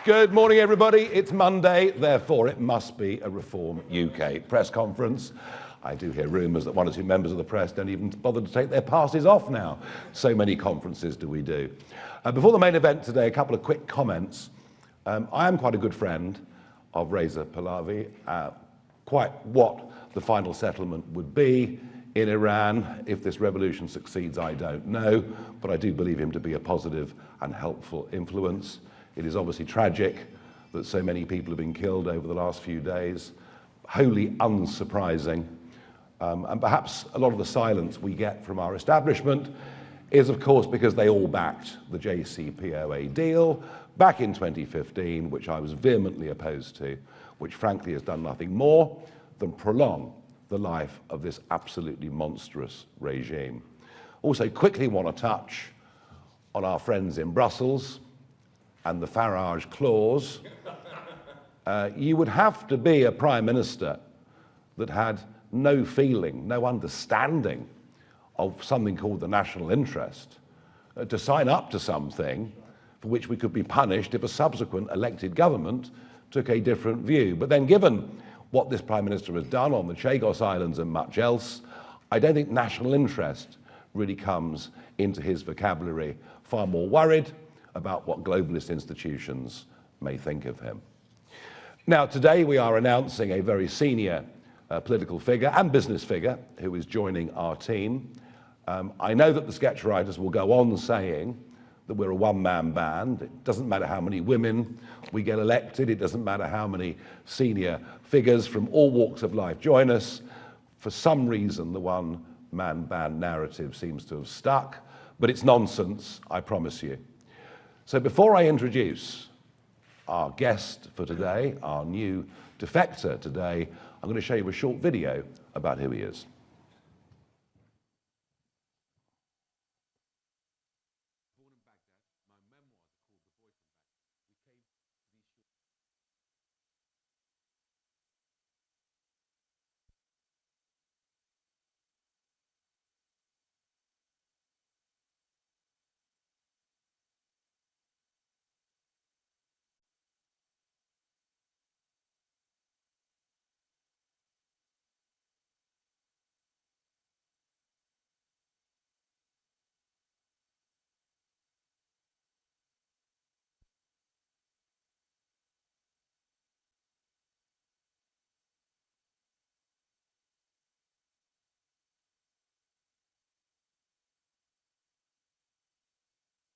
Good morning, everybody. It's Monday, therefore it must be a Reform UK press conference. I do hear rumours that one or two members of the press don't even bother to take their passes off now. So many conferences do we do. Before the main event today, a couple of quick comments. I am quite a good friend of Reza Pahlavi. Quite what the final settlement would be in Iran, if this revolution succeeds, I don't know, but I do believe him to be a positive and helpful influence. It is obviously tragic that so many people have been killed over the last few days, wholly unsurprising, and perhaps a lot of the silence we get from our establishment is, of course, because they all backed the JCPOA deal back in 2015, which I was vehemently opposed to, which frankly has done nothing more than prolong the life of this absolutely monstrous regime. Also, quickly want to touch on our friends in Brussels and the Farage clause. You would have to be a prime minister that had no feeling, no understanding of something called the national interest to sign up to something for which we could be punished if a subsequent elected government took a different view. But then, given what this Prime Minister has done on the Chagos Islands and much else, I don't think national interest really comes into his vocabulary. Far more worried about what globalist institutions may think of him. Now, today we are announcing a very senior political figure and business figure who is joining our team. I know that the sketch writers will go on saying that we're a one-man band. It doesn't matter how many women we get elected. It doesn't matter how many senior figures from all walks of life join us. For some reason, the one-man band narrative seems to have stuck, but it's nonsense, I promise you. So before I introduce our guest for today, our new defector today, I'm going to show you a short video about who he is.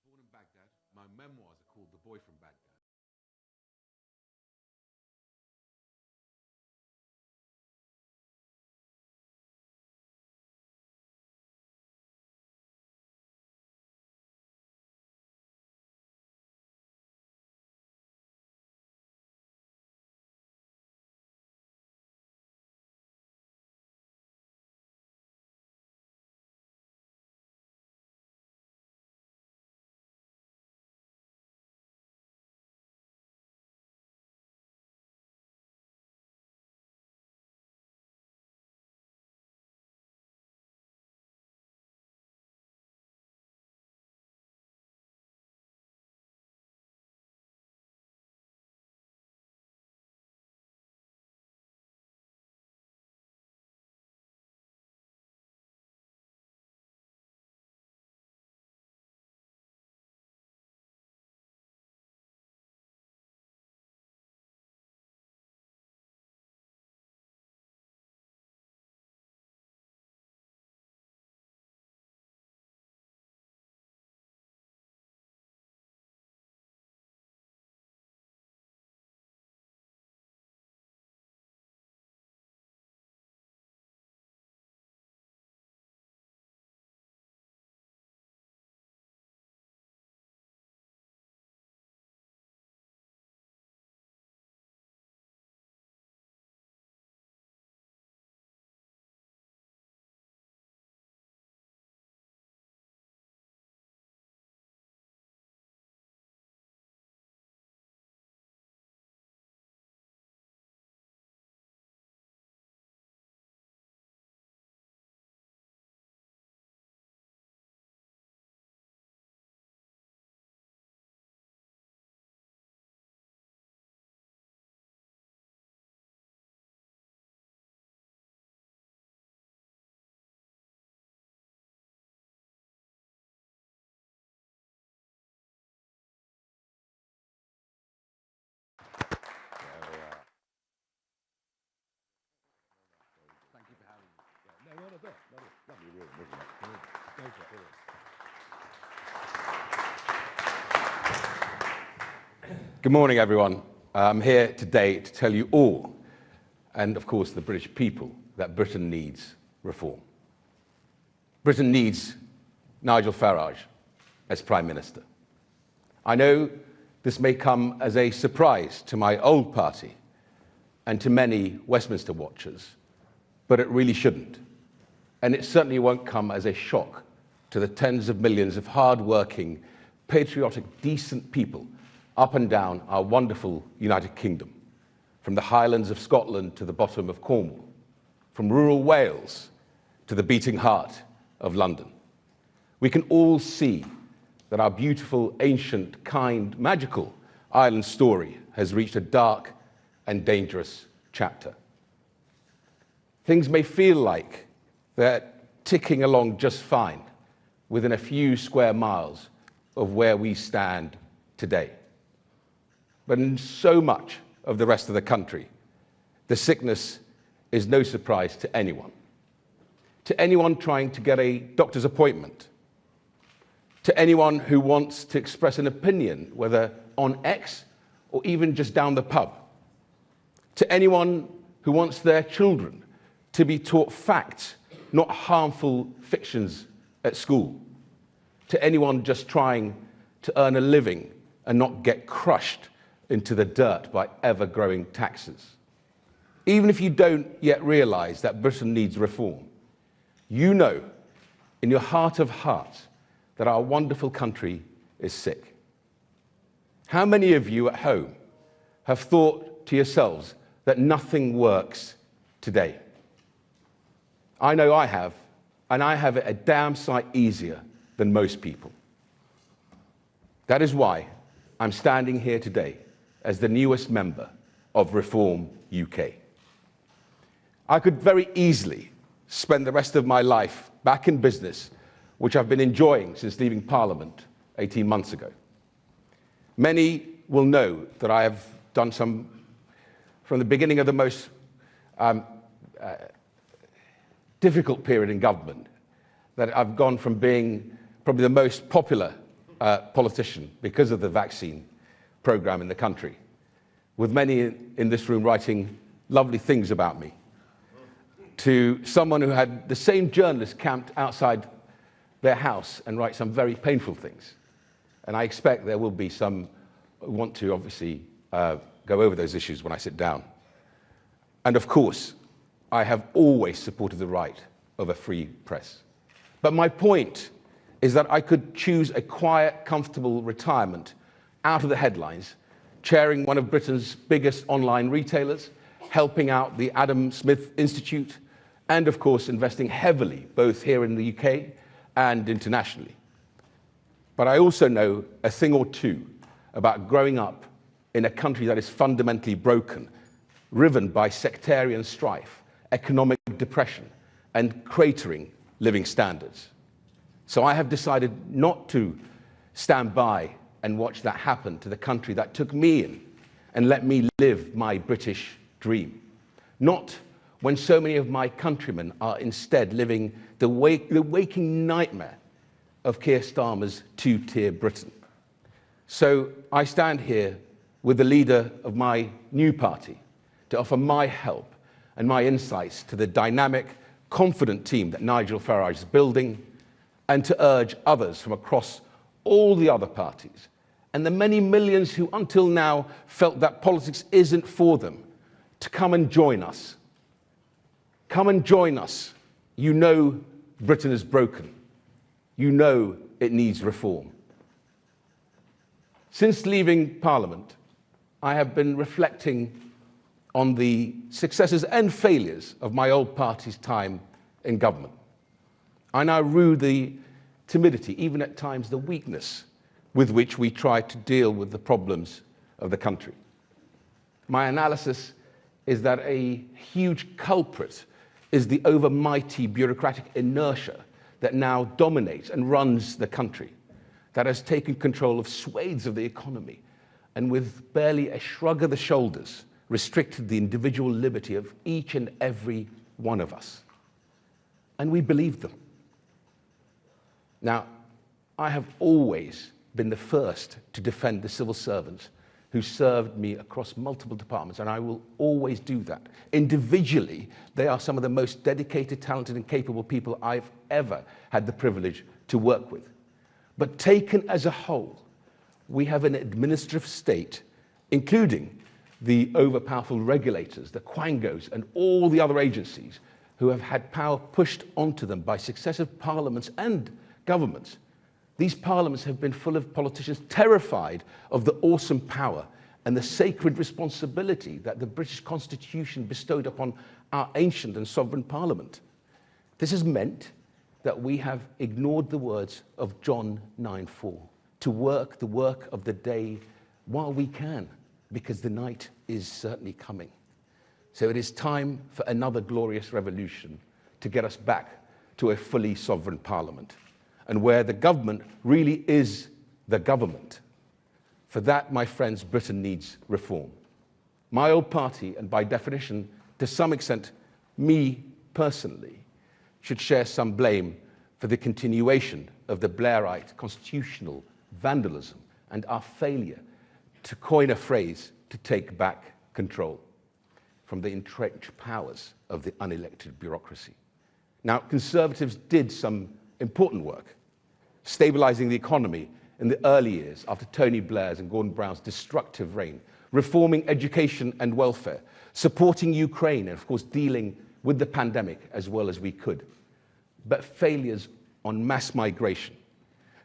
Born in Baghdad. My memoirs are called The Boy from Baghdad. Not a bit. Lovely room, isn't it? Thank you. Good morning, everyone. I'm here today to tell you all, and of course the British people, that Britain needs reform. Britain needs Nigel Farage as Prime Minister. I know this may come as a surprise to my old party and to many Westminster watchers, but it really shouldn't. And it certainly won't come as a shock to the tens of millions of hard-working, patriotic, decent people up and down our wonderful United Kingdom, from the Highlands of Scotland to the bottom of Cornwall, from rural Wales to the beating heart of London. We can all see that our beautiful, ancient, kind, magical island story has reached a dark and dangerous chapter. Things may feel like they're ticking along just fine within a few square miles of where we stand today. But in so much of the rest of the country, the sickness is no surprise to anyone. To anyone trying to get a doctor's appointment, to anyone who wants to express an opinion, whether on X or even just down the pub, to anyone who wants their children to be taught facts, not harmful fictions at school, to anyone just trying to earn a living and not get crushed into the dirt by ever-growing taxes. Even if you don't yet realize that Britain needs reform, you know in your heart of hearts that our wonderful country is sick. How many of you at home have thought to yourselves that nothing works today? I know I have, and I have it a damn sight easier than most people. That is why I'm standing here today as the newest member of Reform UK. I could very easily spend the rest of my life back in business, which I've been enjoying since leaving Parliament 18 months ago. Many will know that I have done some, from the beginning of the most difficult period in government, that I've gone from being probably the most popular politician because of the vaccine program in the country, with many in this room writing lovely things about me, to someone who had the same journalist camped outside their house and write some very painful things. And I expect there will be some who want to obviously go over those issues when I sit down. And of course, I have always supported the right of a free press. But my point is that I could choose a quiet, comfortable retirement out of the headlines, chairing one of Britain's biggest online retailers, helping out the Adam Smith Institute, and of course investing heavily both here in the UK and internationally. But I also know a thing or two about growing up in a country that is fundamentally broken, riven by sectarian strife, economic depression, and cratering living standards. So I have decided not to stand by and watch that happen to the country that took me in and let me live my British dream. Not when so many of my countrymen are instead living the waking nightmare of Keir Starmer's two-tier Britain. So I stand here with the leader of my new party to offer my help and my insights to the dynamic, confident team that Nigel Farage is building, and to urge others from across all the other parties, and the many millions who until now felt that politics isn't for them, to come and join us. Come and join us. You know Britain is broken. You know it needs reform. Since leaving Parliament, I have been reflecting on the successes and failures of my old party's time in government. I now rue the timidity, even at times the weakness, with which we try to deal with the problems of the country. My analysis is that a huge culprit is the overmighty bureaucratic inertia that now dominates and runs the country, that has taken control of swathes of the economy, and with barely a shrug of the shoulders, restricted the individual liberty of each and every one of us. and we believed them. Now, I have always been the first to defend the civil servants who served me across multiple departments, and I will always do that. Individually, they are some of the most dedicated, talented, and capable people I've ever had the privilege to work with. But taken as a whole, we have an administrative state, including the overpowerful regulators, the quangos, and all the other agencies who have had power pushed onto them by successive parliaments and governments. These parliaments have been full of politicians terrified of the awesome power and the sacred responsibility that the British Constitution bestowed upon our ancient and sovereign parliament. This has meant that we have ignored the words of John 9:4, to work the work of the day while we can, because the night is certainly coming. So it is time for another glorious revolution to get us back to a fully sovereign parliament, and where the government really is the government. For that, my friends, Britain needs reform. My old party, and by definition, to some extent, me personally, should share some blame for the continuation of the Blairite constitutional vandalism and our failure, to coin a phrase, to take back control from the entrenched powers of the unelected bureaucracy. Now, Conservatives did some important work, stabilizing the economy in the early years after Tony Blair's and Gordon Brown's destructive reign, reforming education and welfare, supporting Ukraine, and of course dealing with the pandemic as well as we could. But failures on mass migration,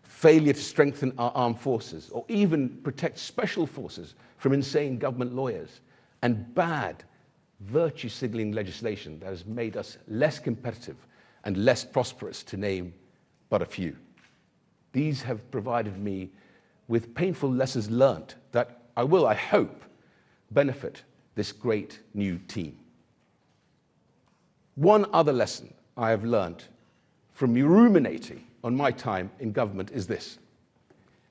failure to strengthen our armed forces, or even protect special forces from insane government lawyers, and bad virtue-signaling legislation that has made us less competitive and less prosperous, to name but a few. These have provided me with painful lessons learnt that I will, I hope, benefit this great new team. One other lesson I have learnt from ruminating on my time in government is this: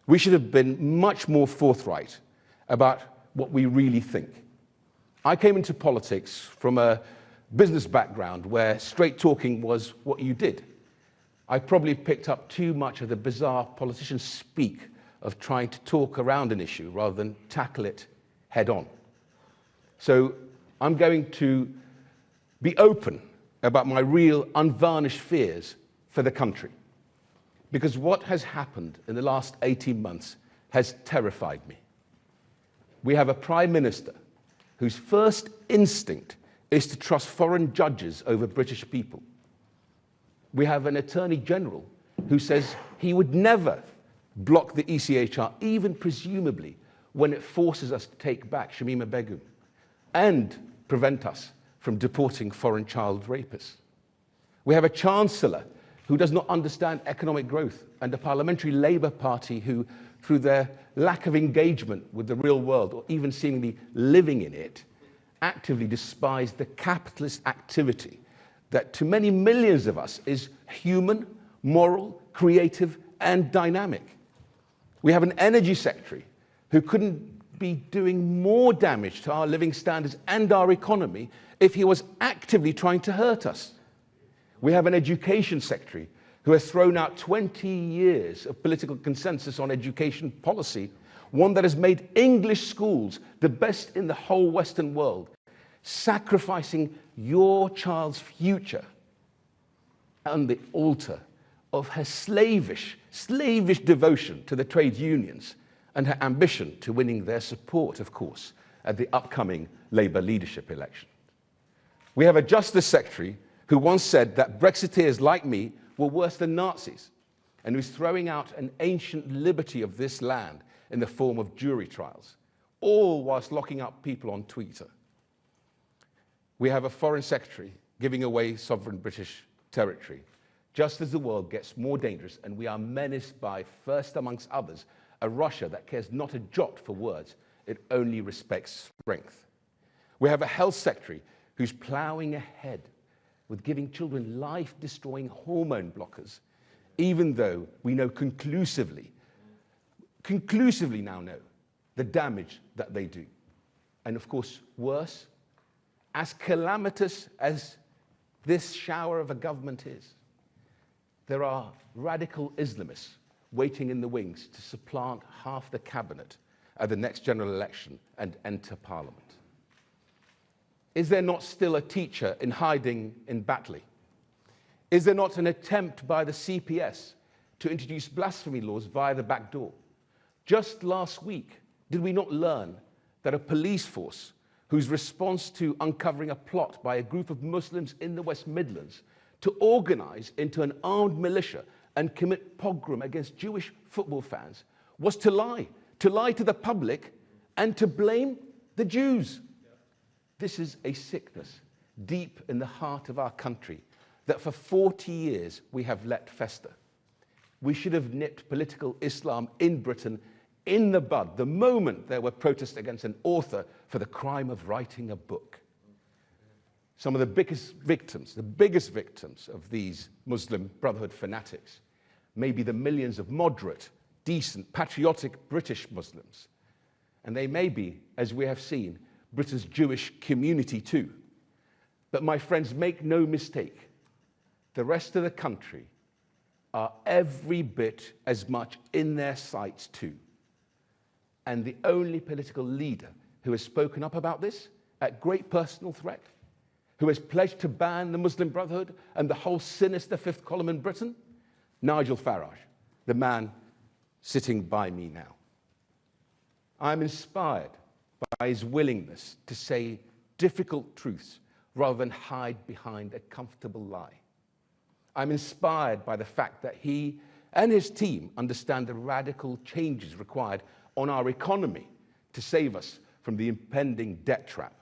we should have been much more forthright about what we really think. I came into politics from a business background where straight talking was what you did. I probably picked up too much of the bizarre politician speak of trying to talk around an issue rather than tackle it head on. So I'm going to be open about my real unvarnished fears for the country, because what has happened in the last 18 months has terrified me. We have a Prime Minister whose first instinct is to trust foreign judges over British people. We have an Attorney General who says he would never block the ECHR, even presumably when it forces us to take back Shamima Begum and prevent us from deporting foreign child rapists. We have a Chancellor who does not understand economic growth, and a Parliamentary Labour Party who, through their lack of engagement with the real world, or even seemingly living in it, actively despise the capitalist activity that to many millions of us is human, moral, creative, and dynamic. We have an Energy Secretary who couldn't be doing more damage to our living standards and our economy if he was actively trying to hurt us. We have an Education Secretary who has thrown out 20 years of political consensus on education policy, one that has made English schools the best in the whole Western world, sacrificing your child's future on the altar of her slavish devotion to the trade unions and her ambition to winning their support, of course, at the upcoming Labour leadership election. We have a Justice Secretary who once said that Brexiteers like me were worse than Nazis, and who's throwing out an ancient liberty of this land in the form of jury trials, all whilst locking up people on Twitter. We have a Foreign Secretary giving away sovereign British territory, just as the world gets more dangerous and we are menaced by, first amongst others, a Russia that cares not a jot for words, it only respects strength. We have a Health Secretary who's ploughing ahead with giving children life-destroying hormone blockers, even though we know conclusively now know the damage that they do. And of course, worse, as calamitous as this shower of a government is. There are radical Islamists waiting in the wings to supplant half the cabinet at the next general election and enter parliament. Is there not still a teacher in hiding in Batley? Is there not an attempt by the CPS to introduce blasphemy laws via the back door? Just last week, did we not learn that a police force whose response to uncovering a plot by a group of Muslims in the West Midlands to organise into an armed militia and commit pogrom against Jewish football fans was to lie to the public and to blame the Jews? This is a sickness deep in the heart of our country that for 40 years we have let fester. We should have nipped political Islam in Britain in the bud the moment there were protests against an author for the crime of writing a book. Some of the biggest victims of these Muslim Brotherhood fanatics may be the millions of moderate, decent, patriotic British Muslims. And they may be, as we have seen, Britain's Jewish community too. But my friends, make no mistake, the rest of the country are every bit as much in their sights too. And the only political leader who has spoken up about this at great personal threat, who has pledged to ban the Muslim Brotherhood and the whole sinister fifth column in Britain, Nigel Farage, the man sitting by me now. I'm inspired by his willingness to say difficult truths rather than hide behind a comfortable lie. I'm inspired by the fact that he and his team understand the radical changes required on our economy to save us from the impending debt trap.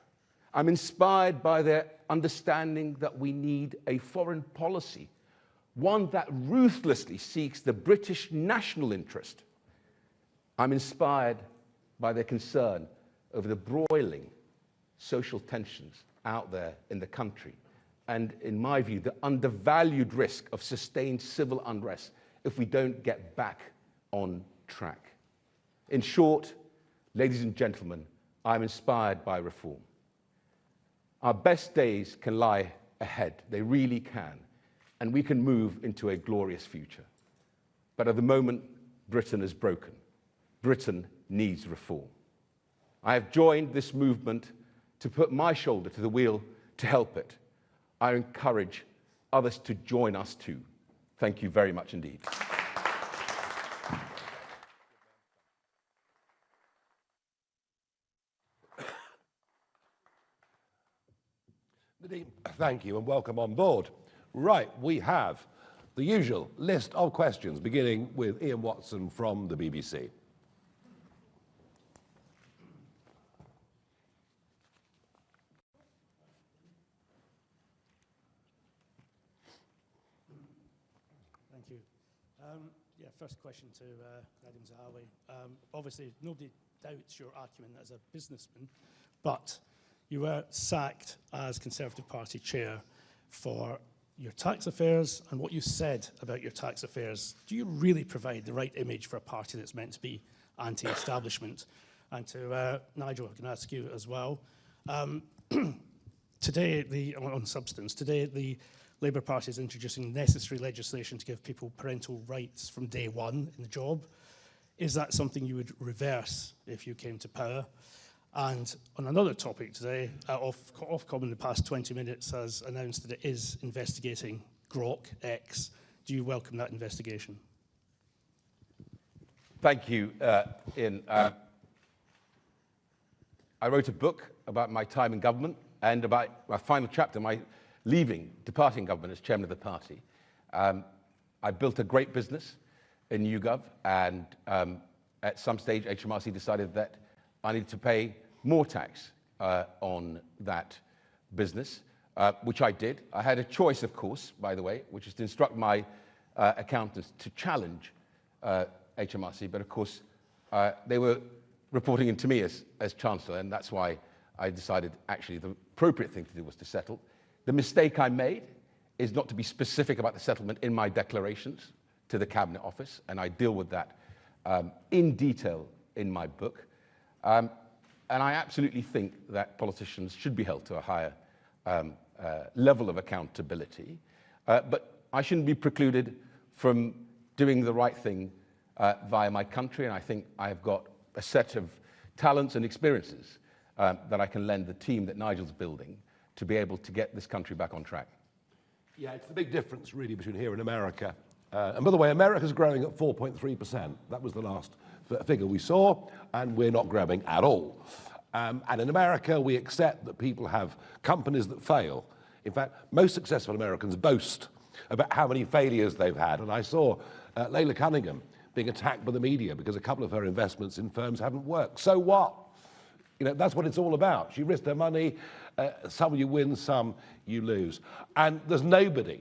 I'm inspired by their understanding that we need a foreign policy, one that ruthlessly seeks the British national interest. I'm inspired by their concern over the broiling social tensions out there in the country, and in my view, the undervalued risk of sustained civil unrest if we don't get back on track. In short, ladies and gentlemen, I'm inspired by reform. Our best days can lie ahead, they really can, and we can move into a glorious future. But at the moment, Britain is broken. Britain needs reform. I have joined this movement to put my shoulder to the wheel to help it. I encourage others to join us too. Thank you very much indeed. Nadhim, thank you and welcome on board. Right, we have the usual list of questions, beginning with Ian Watson from the BBC. Thank you. First question to Nadhim Zahawi. Obviously, nobody doubts your acumen as a businessman, but you were sacked as Conservative Party chair for your tax affairs and what you said about your tax affairs. Do you really provide the right image for a party that's meant to be anti-establishment? And to Nigel, I can ask you as well. Today, on substance, today the Labour Party is introducing necessary legislation to give people parental rights from day one in the job. Is that something you would reverse if you came to power? And on another topic today, Ofcom in the past 20 minutes has announced that it is investigating Grok X. Do you welcome that investigation? Thank you, Ian. I wrote a book about my time in government and about my final chapter, my departing government as chairman of the party. I built a great business in YouGov, and at some stage HMRC decided that I needed to pay more tax on that business, which I did. I had a choice, of course, by the way, which is to instruct my accountants to challenge HMRC, but of course they were reporting into me as Chancellor, and that's why I decided actually the appropriate thing to do was to settle. The mistake I made is not to be specific about the settlement in my declarations to the Cabinet Office, and I deal with that in detail in my book. And I absolutely think that politicians should be held to a higher level of accountability. But I shouldn't be precluded from doing the right thing via my country, and I think I've got a set of talents and experiences that I can lend the team that Nigel's building to be able to get this country back on track. Yeah, it's the big difference really between here and America. And by the way, America's growing at 4.3%. That was the last figure we saw, and we're not growing at all. And in America, we accept that people have companies that fail. In fact, most successful Americans boast about how many failures they've had. And I saw Layla Cunningham being attacked by the media because a couple of her investments in firms haven't worked. So what? You know, that's what it's all about. She risked her money. Some you win, some you lose. And there's nobody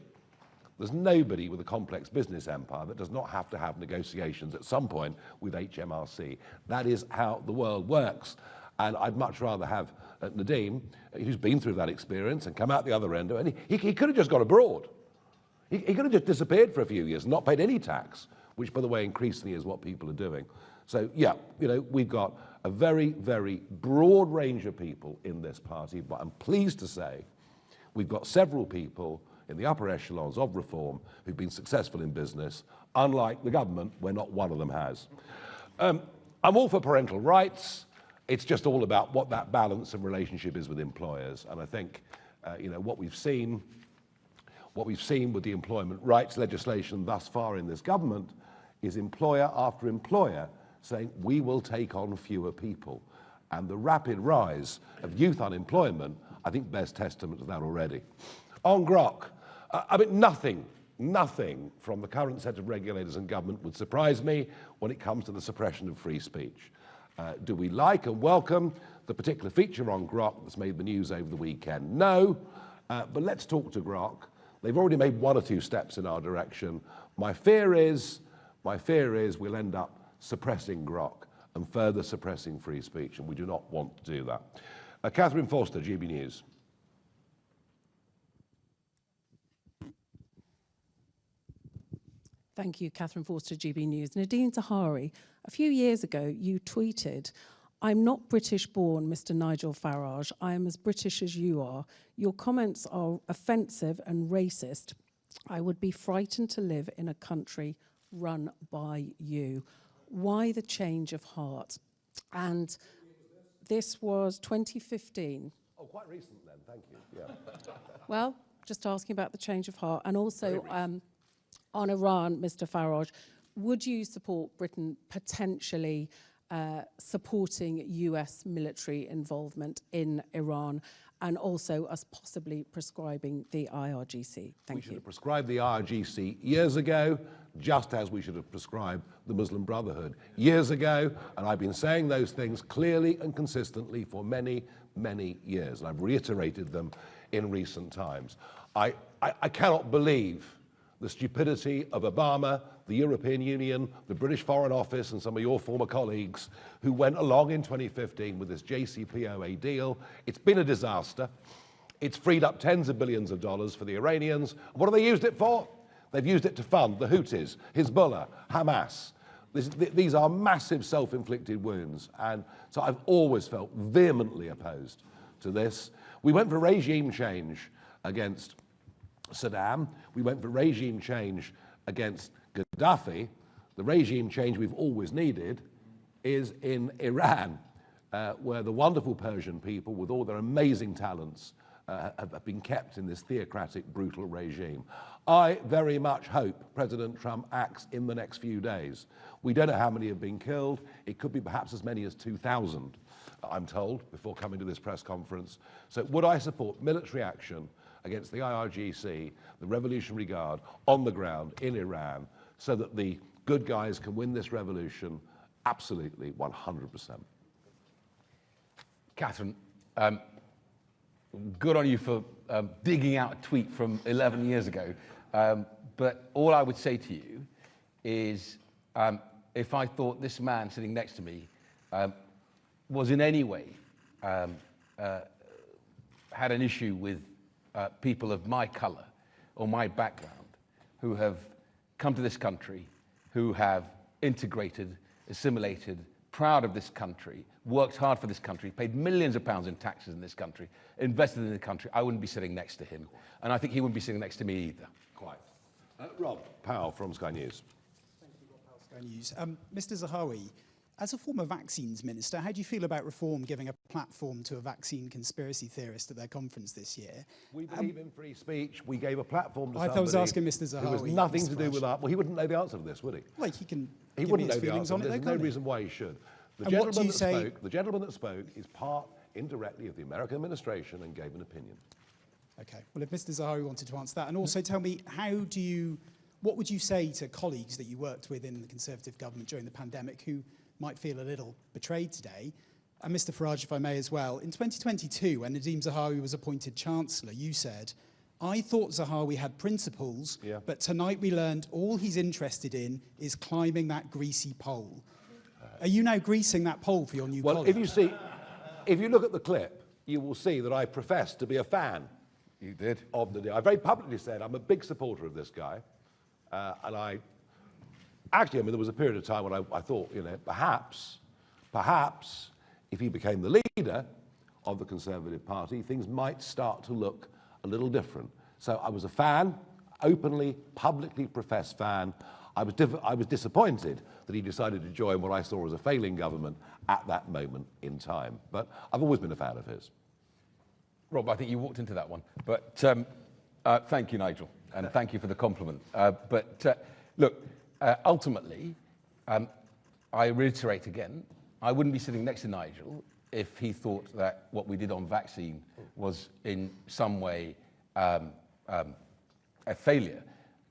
with a complex business empire that does not have to have negotiations at some point with HMRC. That is how the world works. And I'd much rather have Nadhim, who's been through that experience and come out the other end. And he could have just gone abroad. He could have just disappeared for a few years and not paid any tax, which, by the way, increasingly is what people are doing. So, yeah, you know, we've got a very, very broad range of people in this party, but I'm pleased to say we've got several people in the upper echelons of reform who've been successful in business, unlike the government, where not one of them has. I'm all for parental rights. It's just all about what that balance and relationship is with employers. And I think, you know, what we've seen with the employment rights legislation thus far in this government is employer after employer saying, we will take on fewer people. And the rapid rise of youth unemployment, I think, bears testament to that already. On Grok, I mean, nothing from the current set of regulators and government would surprise me when it comes to the suppression of free speech. Do we like and welcome the particular feature on Grok that's made the news over the weekend? No, but let's talk to Grok. They've already made one or two steps in our direction. My fear is we'll end up suppressing Grok and further suppressing free speech, and we do not want to do that. Catherine Forster, GB News. Thank you, Catherine Forster, GB News. Nadhim Zahawi, a few years ago, you tweeted, "I'm not British-born, Mr. Nigel Farage. I am as British as you are. Your comments are offensive and racist. I would be frightened to live in a country run by you." Why the change of heart? And this was 2015. Oh, quite recent then, thank you. Yeah. Well, just asking about the change of heart. And also on Iran, Mr. Farage, would you support Britain potentially supporting US military involvement in Iran, and also us possibly prescribing the IRGC? Thank you. We should have prescribed the IRGC years ago, just as we should have prescribed the Muslim Brotherhood years ago, and I've been saying those things clearly and consistently for many, many years, and I've reiterated them in recent times. I cannot believe the stupidity of Obama, the European Union, the British Foreign Office, and some of your former colleagues who went along in 2015 with this JCPOA deal. It's been a disaster. It's freed up tens of billions of dollars for the Iranians. What have they used it for? They've used it to fund the Houthis, Hezbollah, Hamas. These are massive self-inflicted wounds. And so I've always felt vehemently opposed to this. We went for regime change against Saddam. We went for regime change against Gaddafi. The regime change we've always needed is in Iran, where the wonderful Persian people, with all their amazing talents, have been kept in this theocratic, brutal regime. I very much hope President Trump acts in the next few days. We don't know how many have been killed. It could be perhaps as many as 2,000, I'm told, before coming to this press conference. So would I support military action against the IRGC, the Revolutionary Guard, on the ground in Iran, so that the good guys can win this revolution? Absolutely, 100%. Catherine, good on you for digging out a tweet from 11 years ago. But all I would say to you is, if I thought this man sitting next to me was in any way had an issue with people of my colour or my background who have come to this country, who have integrated, assimilated, proud of this country, worked hard for this country, paid millions of pounds in taxes in this country, invested in the country, I wouldn't be sitting next to him. And I think he wouldn't be sitting next to me either. Quite. Rob Powell from Sky News. Thank you, Rob Powell, Sky News. Mr. Zahawi, as a former vaccines minister, how do you feel about reform giving a platform to a vaccine conspiracy theorist at their conference this year? We believe in free speech. We gave a platform to somebody. I was asking Mr. Zahawi. Who has nothing to do with that. Well, he wouldn't know the answer to this, would he? Like he can. He wouldn't know the answer. There's no reason why he should. The gentleman that spoke is part indirectly of the American administration and gave an opinion. Okay. Well, if Mr. Zahawi wanted to answer that, and also tell me what would you say to colleagues that you worked with in the Conservative government during the pandemic who might feel a little betrayed today? And Mr. Farage, if I may as well, in 2022, when Nadhim Zahawi was appointed Chancellor, you said, "I thought Zahawi had principles, but tonight we learned all he's interested in is climbing that greasy pole." Are you now greasing that pole for your new colleague? If you look at the clip, you will see that I profess to be a fan. You did. Of Nadhim. I very publicly said I'm a big supporter of this guy. And there was a period of time when I thought, perhaps, if he became the leader of the Conservative Party, things might start to look a little different. So I was a fan, openly, publicly professed fan. I was disappointed that he decided to join what I saw as a failing government at that moment in time. But I've always been a fan of his. Rob, I think you walked into that one. But thank you, Nigel, and thank you for the compliment. Look, ultimately, I reiterate again, I wouldn't be sitting next to Nigel if he thought that what we did on vaccine was in some way a failure.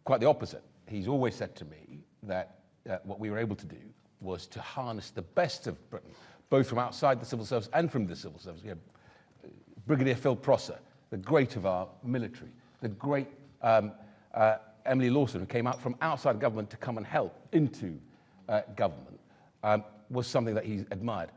Quite the opposite. He's always said to me that what we were able to do was to harness the best of Britain, both from outside the civil service and from the civil service. Brigadier Phil Prosser, the great of our military, the great Emily Lawson, who came out from outside government to come and help into government, was something that he admired.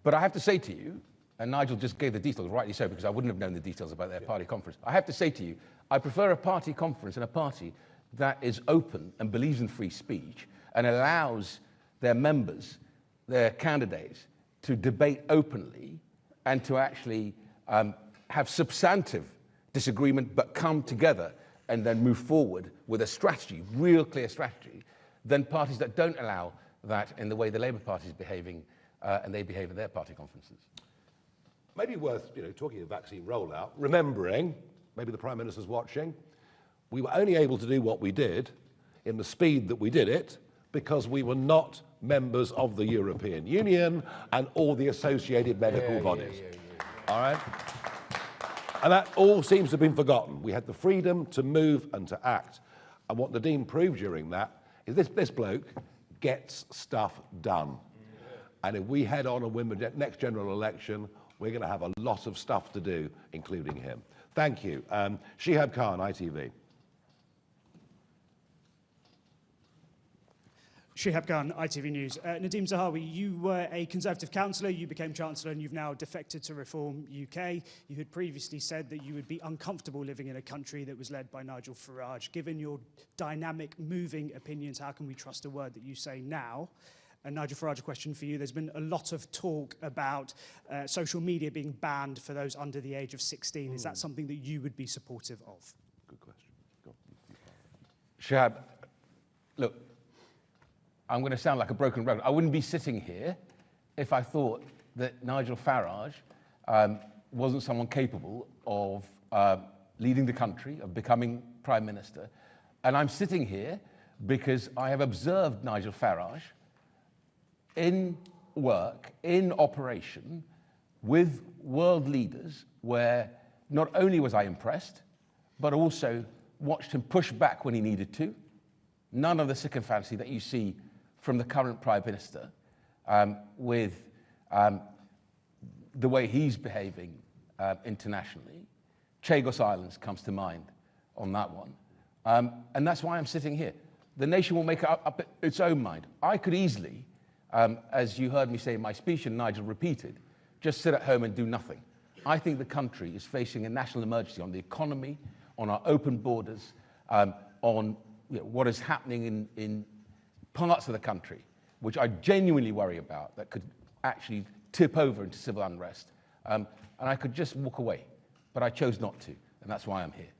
But I have to say to you, and Nigel just gave the details, rightly so, because I wouldn't have known the details about their party conference. I have to say to you, I prefer a party conference and a party that is open and believes in free speech and allows their members, their candidates, to debate openly and to actually have substantive disagreement but come together and then move forward with a strategy, real clear strategy, than parties that don't allow that in the way the Labour Party is behaving and they behave at their party conferences. Maybe worth talking of vaccine rollout, remembering, maybe the Prime Minister's watching, we were only able to do what we did in the speed that we did it because we were not members of the European Union and all the associated medical bodies. All right? And that all seems to have been forgotten. We had the freedom to move and to act. And what Nadhim proved during that is this bloke gets stuff done. And if we head on and win the next general election, we're going to have a lot of stuff to do, including him. Thank you. Shihab Khan, ITV. Shihab Khan, ITV News. Nadhim Zahawi, you were a Conservative councillor, you became Chancellor, and you've now defected to Reform UK. You had previously said that you would be uncomfortable living in a country that was led by Nigel Farage. Given your dynamic, moving opinions, how can we trust a word that you say now? And Nigel Farage, a question for you. There's been a lot of talk about social media being banned for those under the age of 16. Is that something that you would be supportive of? Good question. Go on. Shihab, look, I'm going to sound like a broken record. I wouldn't be sitting here if I thought that Nigel Farage wasn't someone capable of leading the country, of becoming Prime Minister. And I'm sitting here because I have observed Nigel Farage in work, in operation, with world leaders, where not only was I impressed, but also watched him push back when he needed to. None of the sycophancy that you see from the current Prime Minister with the way he's behaving internationally. Chagos Islands comes to mind on that one. And that's why I'm sitting here. The nation will make up its own mind. I could easily, as you heard me say in my speech and Nigel repeated, just sit at home and do nothing. I think the country is facing a national emergency on the economy, on our open borders, on what is happening in parts of the country which I genuinely worry about, that could actually tip over into civil unrest. And I could just walk away, but I chose not to, and that's why I'm here.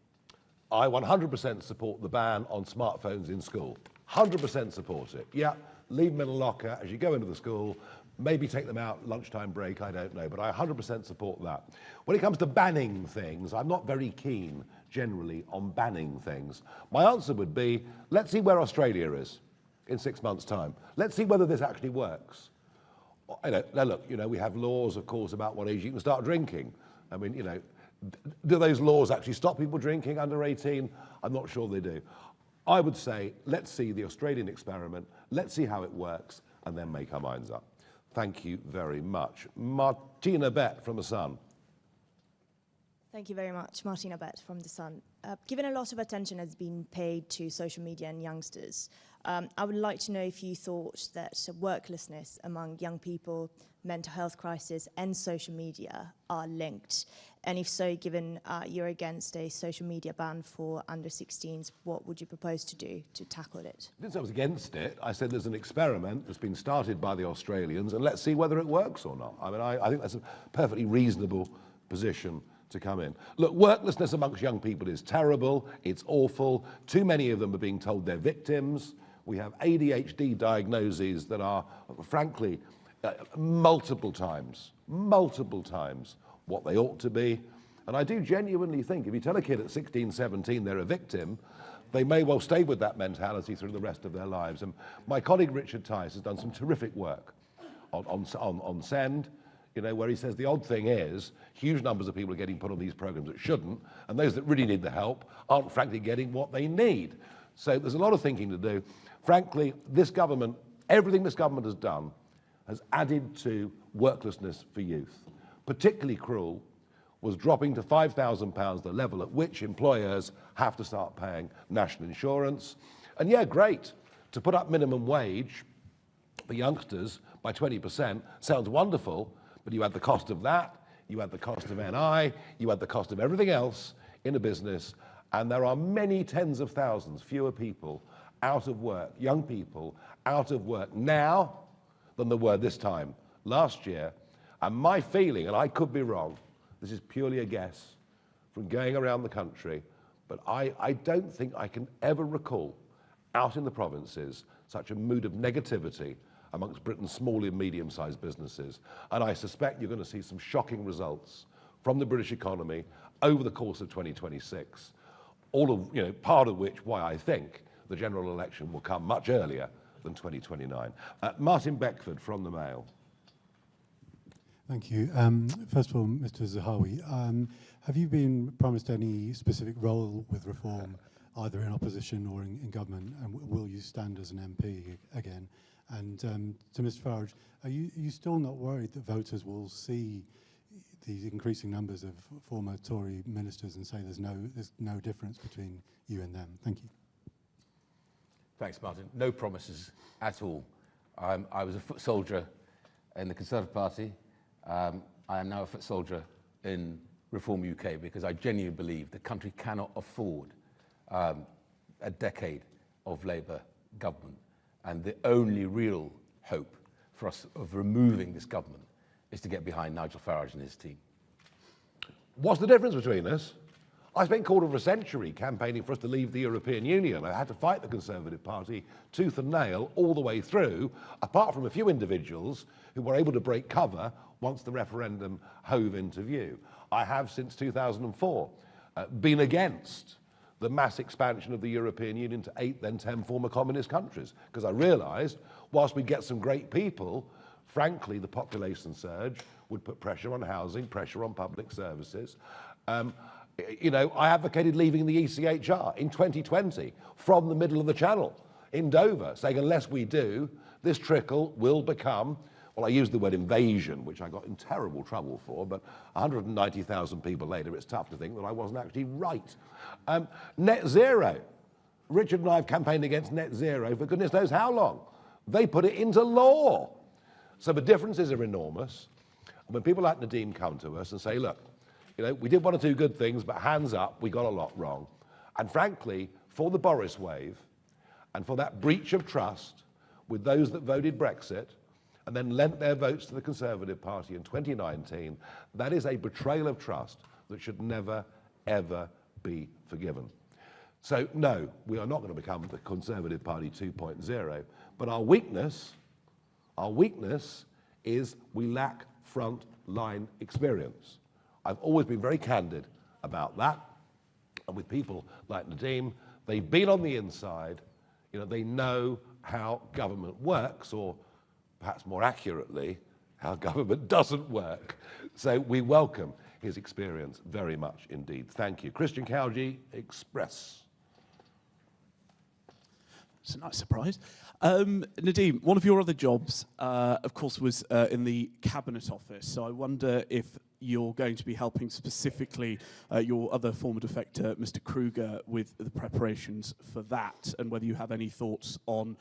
I 100% support the ban on smartphones in school. 100% support it. Yeah, leave them in a locker as you go into the school, maybe take them out lunchtime break, I don't know, but I 100% support that. When it comes to banning things, I'm not very keen generally on banning things. My answer would be, let's see where Australia is in 6 months' time. Let's see whether this actually works. Now look, we have laws, of course, about what age you can start drinking. I mean, do those laws actually stop people drinking under 18? I'm not sure they do. I would say, let's see the Australian experiment, let's see how it works, and then make our minds up. Thank you very much. Martina Bett from The Sun. Thank you very much. Martina Bett from The Sun. Given a lot of attention has been paid to social media and youngsters, I would like to know if you thought that worklessness among young people, mental health crisis, and social media are linked. And if so, given you're against a social media ban for under 16s, what would you propose to do to tackle it? I didn't say I was against it. I said there's an experiment that's been started by the Australians, and let's see whether it works or not. I mean, I think that's a perfectly reasonable position to come in. Look, worklessness amongst young people is terrible. It's awful. Too many of them are being told they're victims. We have ADHD diagnoses that are, frankly, multiple times what they ought to be. And I do genuinely think if you tell a kid at 16, 17 they're a victim, they may well stay with that mentality through the rest of their lives. And my colleague Richard Tice has done some terrific work on Send, where he says the odd thing is huge numbers of people are getting put on these programs that shouldn't, and those that really need the help aren't frankly getting what they need. So there's a lot of thinking to do. Frankly, this government, everything this government has done has added to worklessness for youth. Particularly cruel was dropping to £5,000, the level at which employers have to start paying national insurance. And yeah, great, to put up minimum wage for youngsters by 20% sounds wonderful, but you add the cost of that, you add the cost of NI, you add the cost of everything else in a business, and there are many tens of thousands fewer people out of work, young people out of work now than there were this time last year. And my feeling, and I could be wrong, this is purely a guess from going around the country, but I don't think I can ever recall out in the provinces such a mood of negativity amongst Britain's small and medium-sized businesses. And I suspect you're going to see some shocking results from the British economy over the course of 2026, all of, part of which why I think the general election will come much earlier than 2029. Martin Beckford from the Mail. Thank you. First of all, Mr. Zahawi, have you been promised any specific role with reform, either in opposition or in government, and will you stand as an MP again? And to Mr. Farage, are you still not worried that voters will see these increasing numbers of former Tory ministers and say there's no difference between you and them? Thank you. Thanks, Martin. No promises at all. I was a foot soldier in the Conservative Party. I am now a foot soldier in Reform UK because I genuinely believe the country cannot afford a decade of Labour government. And the only real hope for us of removing this government is to get behind Nigel Farage and his team. What's the difference between us? I spent a quarter of a century campaigning for us to leave the European Union. I had to fight the Conservative Party tooth and nail all the way through, apart from a few individuals who were able to break cover once the referendum hove into view. I have, since 2004, been against the mass expansion of the European Union to 8, then 10 former communist countries, because I realised, whilst we get some great people, frankly, the population surge would put pressure on housing, pressure on public services. I advocated leaving the ECHR in 2020 from the middle of the channel in Dover, saying unless we do, this trickle will become, well, I used the word invasion, which I got in terrible trouble for, but 190,000 people later, it's tough to think that I wasn't actually right. Net zero. Richard and I have campaigned against net zero for goodness knows how long. They put it into law. So the differences are enormous. And when people like Nadhim come to us and say, look, we did one or two good things, but hands up, we got a lot wrong. And frankly, for the Boris wave and for that breach of trust, with those that voted Brexit and then lent their votes to the Conservative Party in 2019, that is a betrayal of trust that should never, ever be forgiven. So, no, we are not going to become the Conservative Party 2.0, but our weakness is we lack front-line experience. I've always been very candid about that, and with people like Nadhim, they've been on the inside, they know how government works, or perhaps more accurately, how government doesn't work. So we welcome his experience very much indeed. Thank you. Christian Cowgie, Express. It's a nice surprise. Nadhim, one of your other jobs, of course, was in the Cabinet Office. So I wonder if you're going to be helping specifically your other former defector, Mr. Kruger, with the preparations for that, and whether you have any thoughts on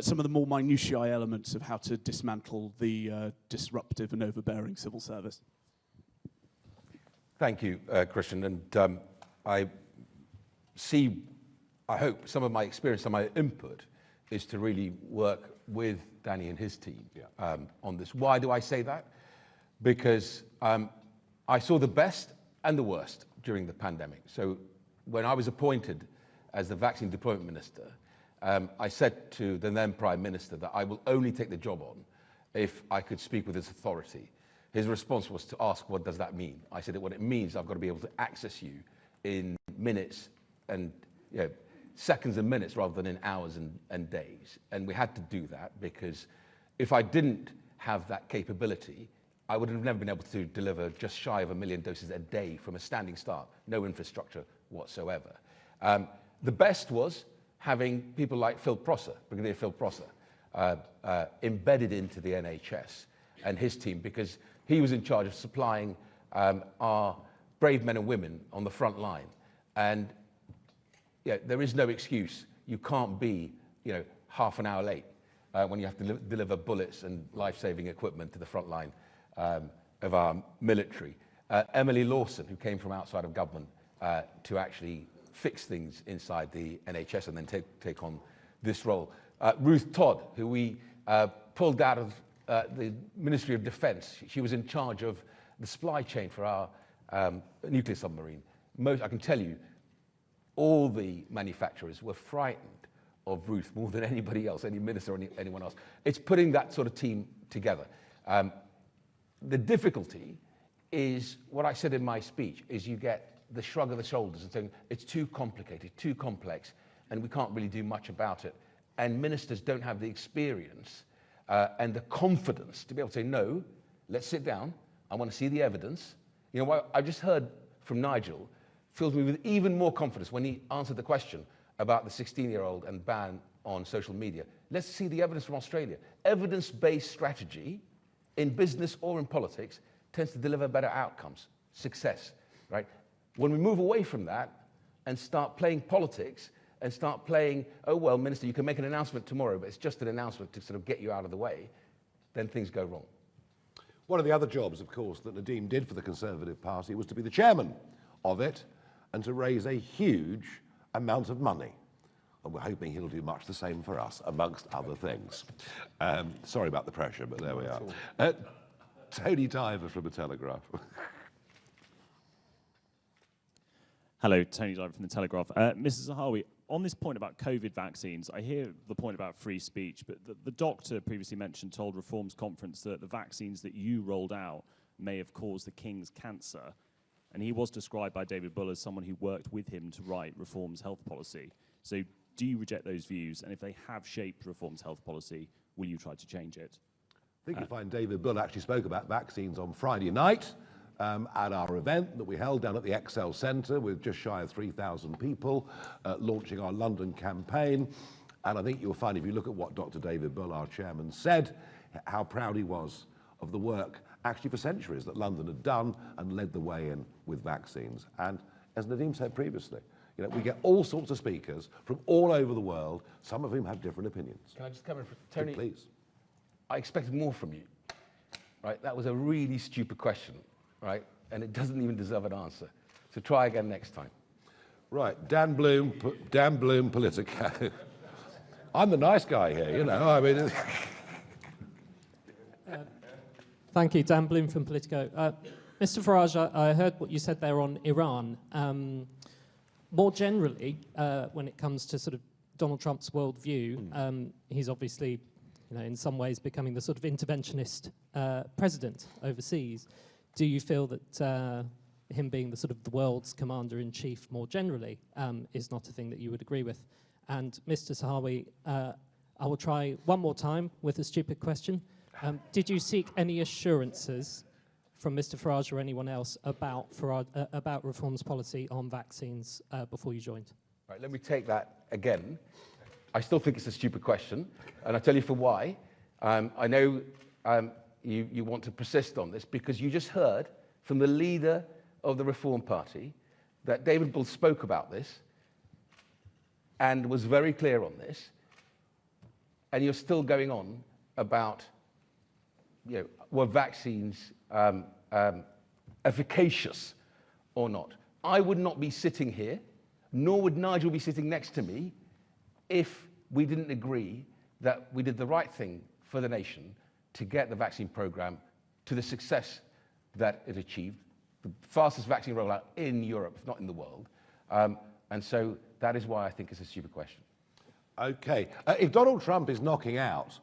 some of the more minutiae elements of how to dismantle the disruptive and overbearing civil service. Thank you, Christian. And I hope some of my experience and my input is to really work with Danny and his team on this. Why do I say that? Because I saw the best and the worst during the pandemic. So when I was appointed as the Vaccine Deployment Minister, I said to the then Prime Minister that I will only take the job on if I could speak with his authority. His response was to ask, what does that mean? I said, what it means, I've got to be able to access you in minutes and seconds and minutes rather than in hours and days. And we had to do that because if I didn't have that capability, I would have never been able to deliver just shy of 1 million doses a day from a standing start, no infrastructure whatsoever. The best was having people like Phil Prosser, Brigadier Phil Prosser, embedded into the NHS and his team, because he was in charge of supplying our brave men and women on the front line. And there is no excuse. You can't be, half an hour late when you have to deliver bullets and life-saving equipment to the front line of our military. Emily Lawson, who came from outside of government to actually fix things inside the NHS and then take on this role. Ruth Todd, who we pulled out of the Ministry of Defence. She was in charge of the supply chain for our nuclear submarine. I can tell you, all the manufacturers were frightened of Ruth more than anybody else, any minister or anyone else. It's putting that sort of team together. The difficulty is, what I said in my speech, is you get the shrug of the shoulders and saying, it's too complicated, too complex, and we can't really do much about it. And ministers don't have the experience and the confidence to be able to say, no, let's sit down, I want to see the evidence. What I just heard from Nigel fills me with even more confidence when he answered the question about the 16-year-old and ban on social media. Let's see the evidence from Australia. Evidence-based strategy in business or in politics tends to deliver better outcomes, success, right? When we move away from that and start playing politics and start playing, oh, well, Minister, you can make an announcement tomorrow, but it's just an announcement to sort of get you out of the way, then things go wrong. One of the other jobs, of course, that Nadhim did for the Conservative Party was to be the chairman of it and to raise a huge amount of money. And we're hoping he'll do much the same for us, amongst other things. Sorry about the pressure, but there we are. Tony Diver from The Telegraph. Hello, Tony Diver from The Telegraph. Mrs. Zahawi, on this point about COVID vaccines, I hear the point about free speech, but the doctor previously mentioned told Reform's conference that the vaccines that you rolled out may have caused the King's cancer. And he was described by David Bull as someone who worked with him to write Reform's health policy. So do you reject those views? And if they have shaped Reform's health policy, will you try to change it? I think you'll find David Bull actually spoke about vaccines on Friday night at our event that we held down at the Excel Centre with just shy of 3,000 people launching our London campaign. And I think you'll find, if you look at what Dr. David Bull, our chairman, said, how proud he was of the work actually for centuries that London had done and led the way in with vaccines. And as Nadhim said previously, we get all sorts of speakers from all over the world, some of whom have different opinions. Can I just come in for Tony? Please. I expected more from you, right? That was a really stupid question, right? And it doesn't even deserve an answer. So try again next time. Right, Dan Bloom, Politico. I'm the nice guy here, you know. I mean, Thank you, Dan Bloom from Politico. Mr. Farage, I heard what you said there on Iran. More generally, when it comes to sort of Donald Trump's worldview, he's obviously, in some ways becoming the sort of interventionist president overseas. Do you feel that him being the sort of the world's commander-in-chief more generally is not a thing that you would agree with? And Mr. Zahawi, I will try one more time with a stupid question. Did you seek any assurances from Mr. Farage or anyone else about Reform's policy on vaccines before you joined? Right, let me take that again. I still think it's a stupid question, and I'll tell you for why. I know you want to persist on this because you just heard from the leader of the Reform Party that David Bull spoke about this and was very clear on this, and you're still going on about, were vaccines efficacious or not. I would not be sitting here, nor would Nigel be sitting next to me, if we didn't agree that we did the right thing for the nation to get the vaccine program to the success that it achieved, the fastest vaccine rollout in Europe, if not in the world. And so that is why I think it's a stupid question. Okay. If Donald Trump is knocking out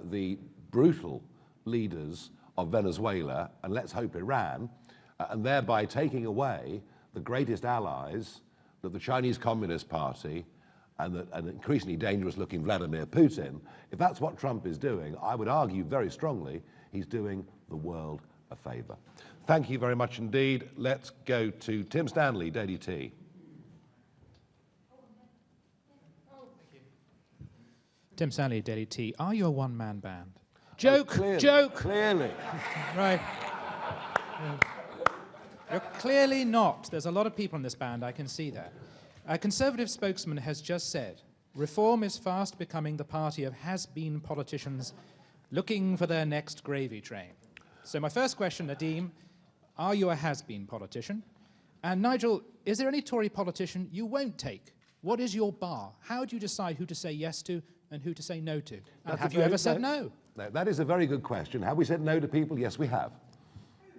the brutal leaders of Venezuela, and let's hope Iran, and thereby taking away the greatest allies that the Chinese Communist Party and an increasingly dangerous-looking Vladimir Putin, if that's what Trump is doing, I would argue very strongly he's doing the world a favour. Thank you very much indeed. Let's go to Tim Stanley, Daily T. Tim Stanley, Daily T. Are you a one-man band? Joke, clearly, joke. Clearly. Right. You're clearly not. There's a lot of people in this band, I can see that. A Conservative spokesman has just said, Reform is fast becoming the party of has-been politicians looking for their next gravy train. So my first question, Nadhim, are you a has-been politician? And Nigel, is there any Tory politician you won't take? What is your bar? How do you decide who to say yes to and who to say no to? And have you ever said no? No, that is a very good question. Have we said no to people? Yes, we have.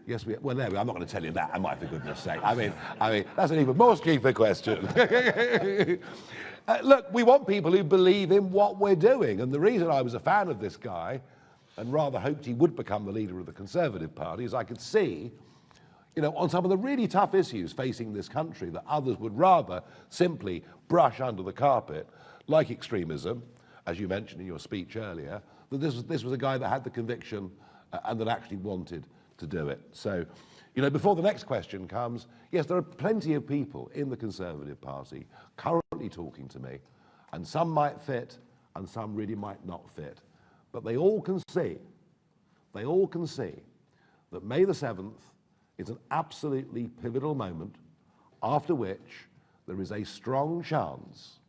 Yes, we. Well, no, I'm not going to tell you that, am I? For goodness' sake. I mean, that's an even more stupid question. Look, we want people who believe in what we're doing, and the reason I was a fan of this guy, and rather hoped he would become the leader of the Conservative Party, is I could see, on some of the really tough issues facing this country that others would rather simply brush under the carpet, like extremism, as you mentioned in your speech earlier, that this was a guy that had the conviction and that actually wanted to do it. So, before the next question comes, yes, there are plenty of people in the Conservative Party currently talking to me, and some might fit and some really might not fit. But they all can see that May the 7th is an absolutely pivotal moment, after which there is a strong chance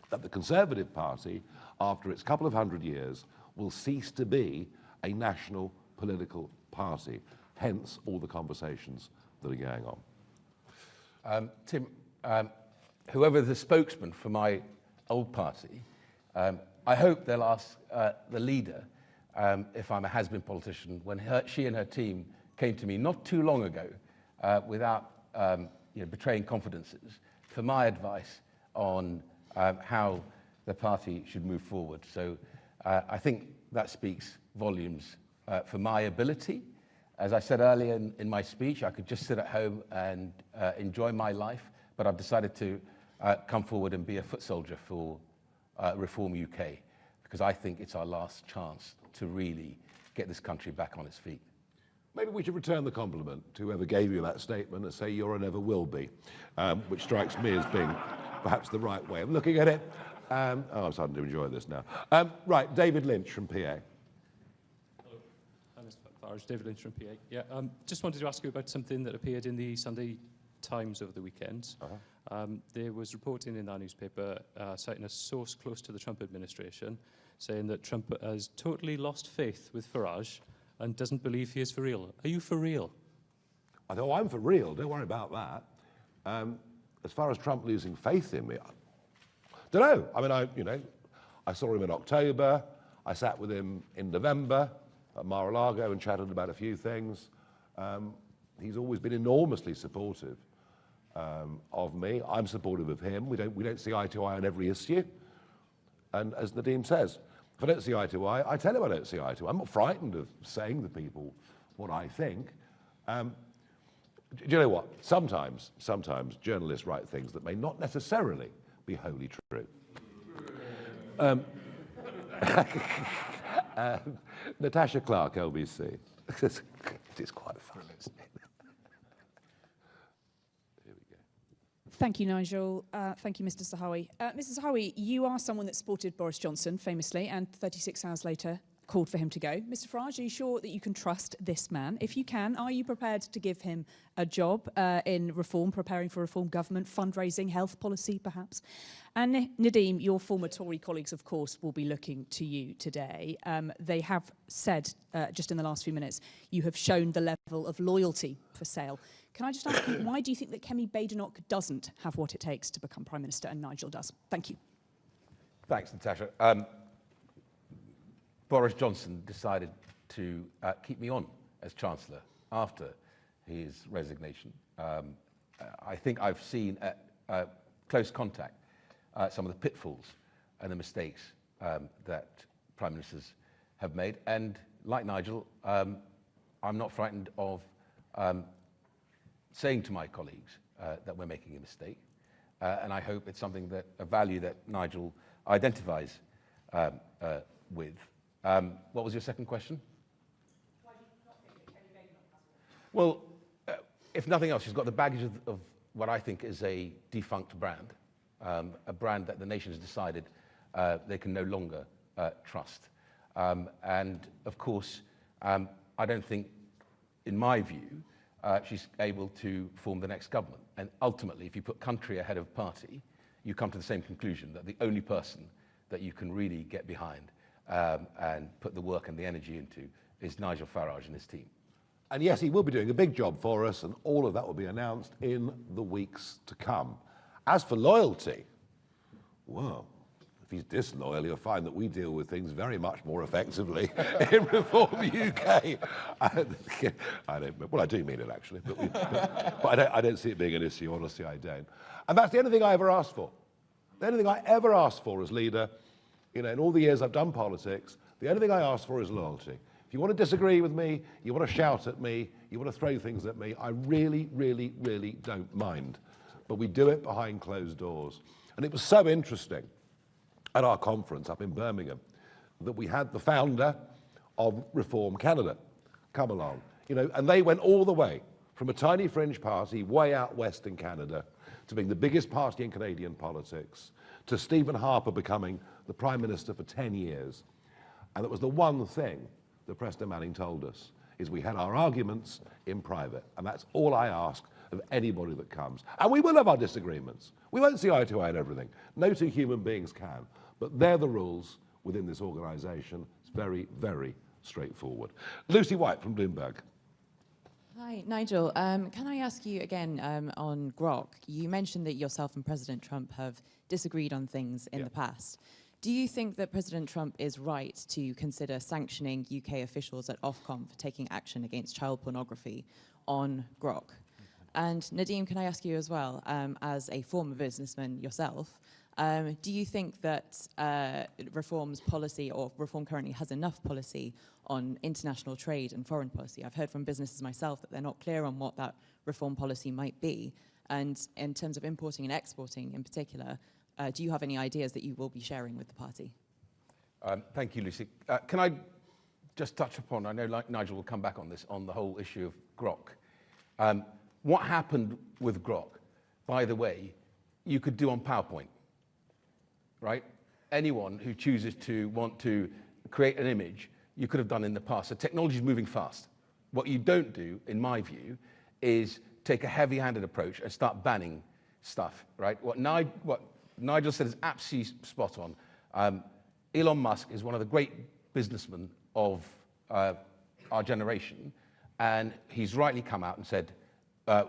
that the Conservative Party, after its couple of hundred years, will cease to be a national political party, hence all the conversations that are going on. Tim, whoever the spokesman for my old party, I hope they'll ask the leader if I'm a has-been politician when she and her team came to me not too long ago without betraying confidences for my advice on how the party should move forward. So I think that speaks volumes for my ability. As I said earlier in my speech, I could just sit at home and enjoy my life, but I've decided to come forward and be a foot soldier for Reform UK, because I think it's our last chance to really get this country back on its feet. Maybe we should return the compliment to whoever gave you that statement and say you're or never will be, which strikes me as being perhaps the right way of looking at it. I'm starting to enjoy this now. Right, David Lynch from PA. Hello, Mr. Farage, David Lynch from PA. Yeah, just wanted to ask you about something that appeared in the Sunday Times over the weekend. There was reporting in that newspaper citing a source close to the Trump administration saying that Trump has totally lost faith with Farage and doesn't believe he is for real. Are you for real? I'm for real. Don't worry about that. As far as Trump losing faith in me, I don't know. I mean, I saw him in October. I sat with him in November at Mar-a-Lago and chatted about a few things. He's always been enormously supportive of me. I'm supportive of him. We don't see eye to eye on every issue. And as Nadhim says, if I don't see eye to eye, I tell him I don't see eye to eye. I'm not frightened of saying to people what I think. Do you know what? Sometimes journalists write things that may not necessarily be wholly true. Natasha Clark, LBC. It is quite fun, isn't it? Here we go. Thank you, Nigel. Thank you, Mr. Zahawi. Mr. Zahawi, you are someone that supported Boris Johnson, famously, and 36 hours later called for him to go. Mr. Farage, are you sure that you can trust this man? If you can, are you prepared to give him a job in reform, preparing for a reform government, fundraising, health policy, perhaps? And Nadhim, your former Tory colleagues, of course, will be looking to you today. They have said, just in the last few minutes, you have shown the level of loyalty for sale. Can I just ask you, why do you think that Kemi Badenoch doesn't have what it takes to become Prime Minister and Nigel does? Thank you. Thanks, Natasha. Boris Johnson decided to keep me on as Chancellor after his resignation. I think I've seen at close contact some of the pitfalls and the mistakes that Prime Ministers have made. And like Nigel, I'm not frightened of saying to my colleagues that we're making a mistake. And I hope it's something that, a value that Nigel identifies with. What was your second question? Well, if nothing else, she's got the baggage of what I think is a defunct brand, a brand that the nation has decided they can no longer trust. And of course, I don't think, in my view, she's able to form the next government. And ultimately, if you put country ahead of party, you come to the same conclusion, that the only person that you can really get behind and put the work and the energy into is Nigel Farage and his team. And yes, he will be doing a big job for us, and all of that will be announced in the weeks to come. As for loyalty, well, if he's disloyal, you'll find that we deal with things very much more effectively in Reform UK. Well, I do mean it, actually, but I don't see it being an issue. Honestly, I don't. And that's the only thing I ever asked for. The only thing I ever asked for as leader, you know, in all the years I've done politics, the only thing I asked for is loyalty. If you want to disagree with me, you want to shout at me, you want to throw things at me, I really, really, really don't mind. But we do it behind closed doors. And it was so interesting at our conference up in Birmingham that we had the founder of Reform Canada come along, you know, and they went all the way from a tiny fringe party way out west in Canada to being the biggest party in Canadian politics, to Stephen Harper becoming the Prime Minister for 10 years. And it was the one thing that Preston Manning told us, is we had our arguments in private. And that's all I ask of anybody that comes. And we will have our disagreements. We won't see eye to eye on everything. No two human beings can. But they're the rules within this organisation. It's very, very straightforward. Lucy White from Bloomberg. Hi, Nigel. Can I ask you again on Grok? You mentioned that yourself and President Trump have disagreed on things in the past. Do you think that President Trump is right to consider sanctioning UK officials at Ofcom for taking action against child pornography on Grok? And Nadhim, can I ask you as well, as a former businessman yourself, do you think that Reform's policy, or Reform currently has enough policy on international trade and foreign policy? I've heard from businesses myself that they're not clear on what that Reform policy might be. And in terms of importing and exporting in particular, do you have any ideas that you will be sharing with the party? Thank you, Lucy. Can I just touch upon, I know Nigel will come back on this, on the whole issue of Grok. What happened with Grok, by the way, you could do on PowerPoint, right? Anyone who chooses to want to create an image, you could have done in the past. So technology is moving fast. What you don't do, in my view, is take a heavy-handed approach and start banning stuff, right? What Nigel said is absolutely spot on. Elon Musk is one of the great businessmen of our generation, and he's rightly come out and said,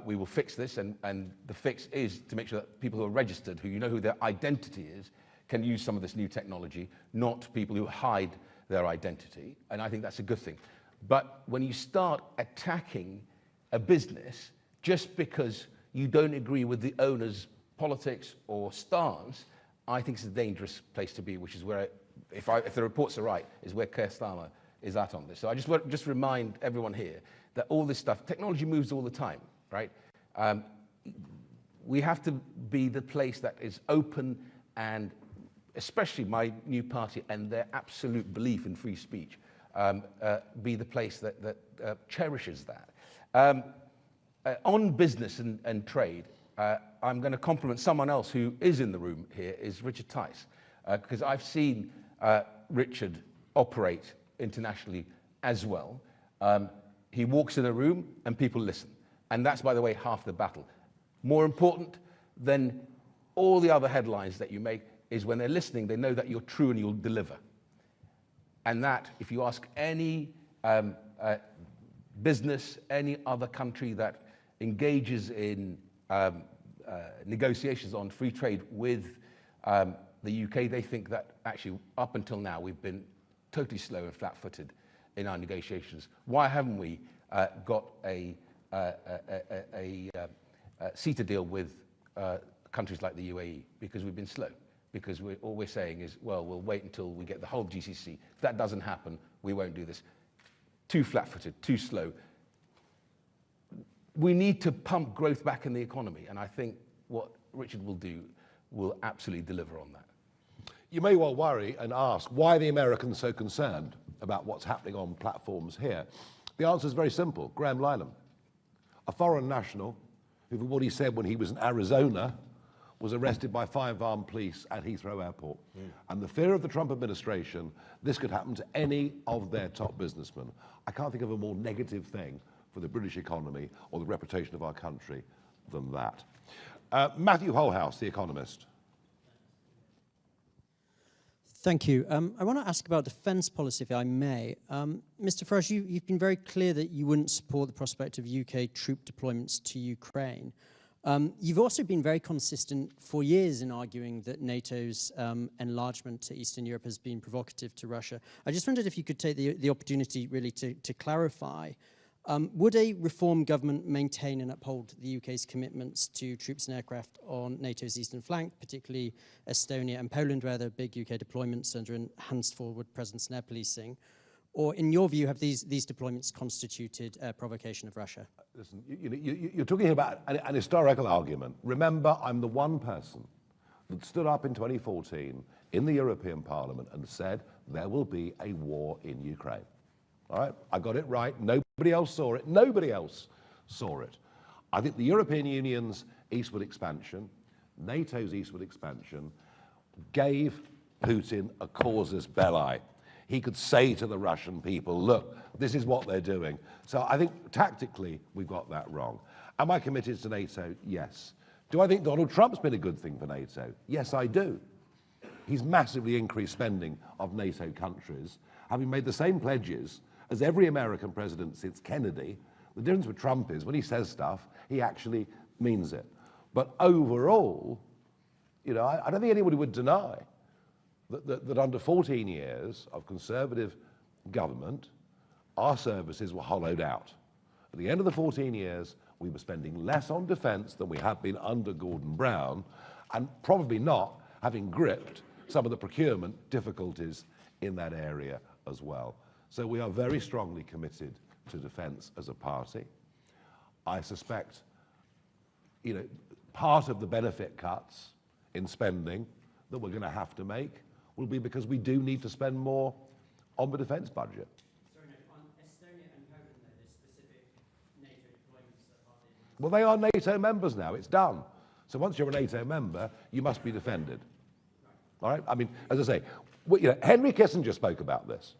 we will fix this, and the fix is to make sure that people who are registered, who you know who their identity is, can use some of this new technology, not people who hide their identity, and I think that's a good thing. But when you start attacking a business just because you don't agree with the owner's politics or stance, I think it's a dangerous place to be, which is where, if the reports are right, is where Keir Starmer is at on this. So I just want to just remind everyone here that all this stuff, technology moves all the time, right? We have to be the place that is open, and especially my new party and their absolute belief in free speech, be the place that cherishes that. On business and trade, I'm going to compliment someone else who is in the room here, is Richard Tice, because I've seen Richard operate internationally as well. He walks in a room and people listen. And that's, by the way, half the battle. More important than all the other headlines that you make is when they're listening, they know that you're true and you'll deliver. And that, if you ask any business, any other country that engages in negotiations on free trade with the UK, they think that actually up until now we've been totally slow and flat-footed in our negotiations. Why haven't we got a CETA deal with countries like the UAE? Because we've been slow. Because all we're saying is, well, we'll wait until we get the whole GCC. If that doesn't happen, we won't do this. Too flat-footed, too slow. We need to pump growth back in the economy, and I think what Richard will do will absolutely deliver on that. You may well worry and ask, why are the Americans so concerned about what's happening on platforms here? The answer is very simple. Graham Linehan, a foreign national, who, for what he said when he was in Arizona, was arrested by 5 armed police at Heathrow Airport. And the fear of the Trump administration, this could happen to any of their top businessmen. I can't think of a more negative thing for the British economy or the reputation of our country than that. Matthew Holhouse, The Economist. Thank you. I want to ask about defence policy, if I may. Mr. Farage, you've been very clear that you wouldn't support the prospect of UK troop deployments to Ukraine. You've also been very consistent for years in arguing that NATO's enlargement to Eastern Europe has been provocative to Russia. I just wondered if you could take the opportunity really to clarify. Would a reform government maintain and uphold the UK's commitments to troops and aircraft on NATO's eastern flank, particularly Estonia and Poland, where there are big UK deployments under enhanced forward presence and air policing? Or, in your view, have these deployments constituted a provocation of Russia? Listen, you're talking about an historical argument. Remember, I'm the one person that stood up in 2014 in the European Parliament and said there will be a war in Ukraine. All right, I got it right. Nobody else saw it. Nobody else saw it. I think the European Union's eastward expansion, NATO's eastward expansion, gave Putin a casus belli. He could say to the Russian people, look, this is what they're doing. So I think tactically we've got that wrong. Am I committed to NATO? Yes. Do I think Donald Trump's been a good thing for NATO? Yes, I do. He's massively increased spending of NATO countries, having made the same pledges as every American president since Kennedy. The difference with Trump is when he says stuff, he actually means it. But overall, you know, I don't think anybody would deny that under 14 years of Conservative government, our services were hollowed out. At the end of the 14 years, we were spending less on defence than we had been under Gordon Brown, and probably not having gripped some of the procurement difficulties in that area as well. So we are very strongly committed to defence as a party. I suspect, you know, part of the benefit cuts in spending that we're going to have to make will be because we do need to spend more on the defence budget. Sorry, no, on Estonia and Poland, there's specific NATO deployments that are in. Well, they are NATO members now. It's done. So once you're a NATO member, you must be defended. All right? I mean, as I say, you know, Henry Kissinger spoke about this.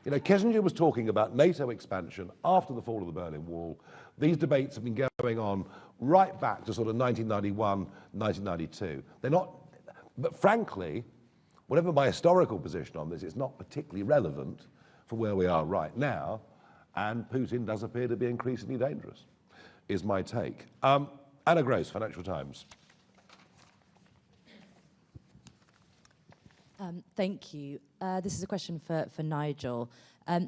You know, Kissinger was talking about NATO expansion after the fall of the Berlin Wall. These debates have been going on right back to sort of 1991, 1992. They're not, but frankly, whatever my historical position on this, it's not particularly relevant for where we are right now, and Putin does appear to be increasingly dangerous, is my take. Anna Gross, Financial Times. Thank you. This is a question for Nigel.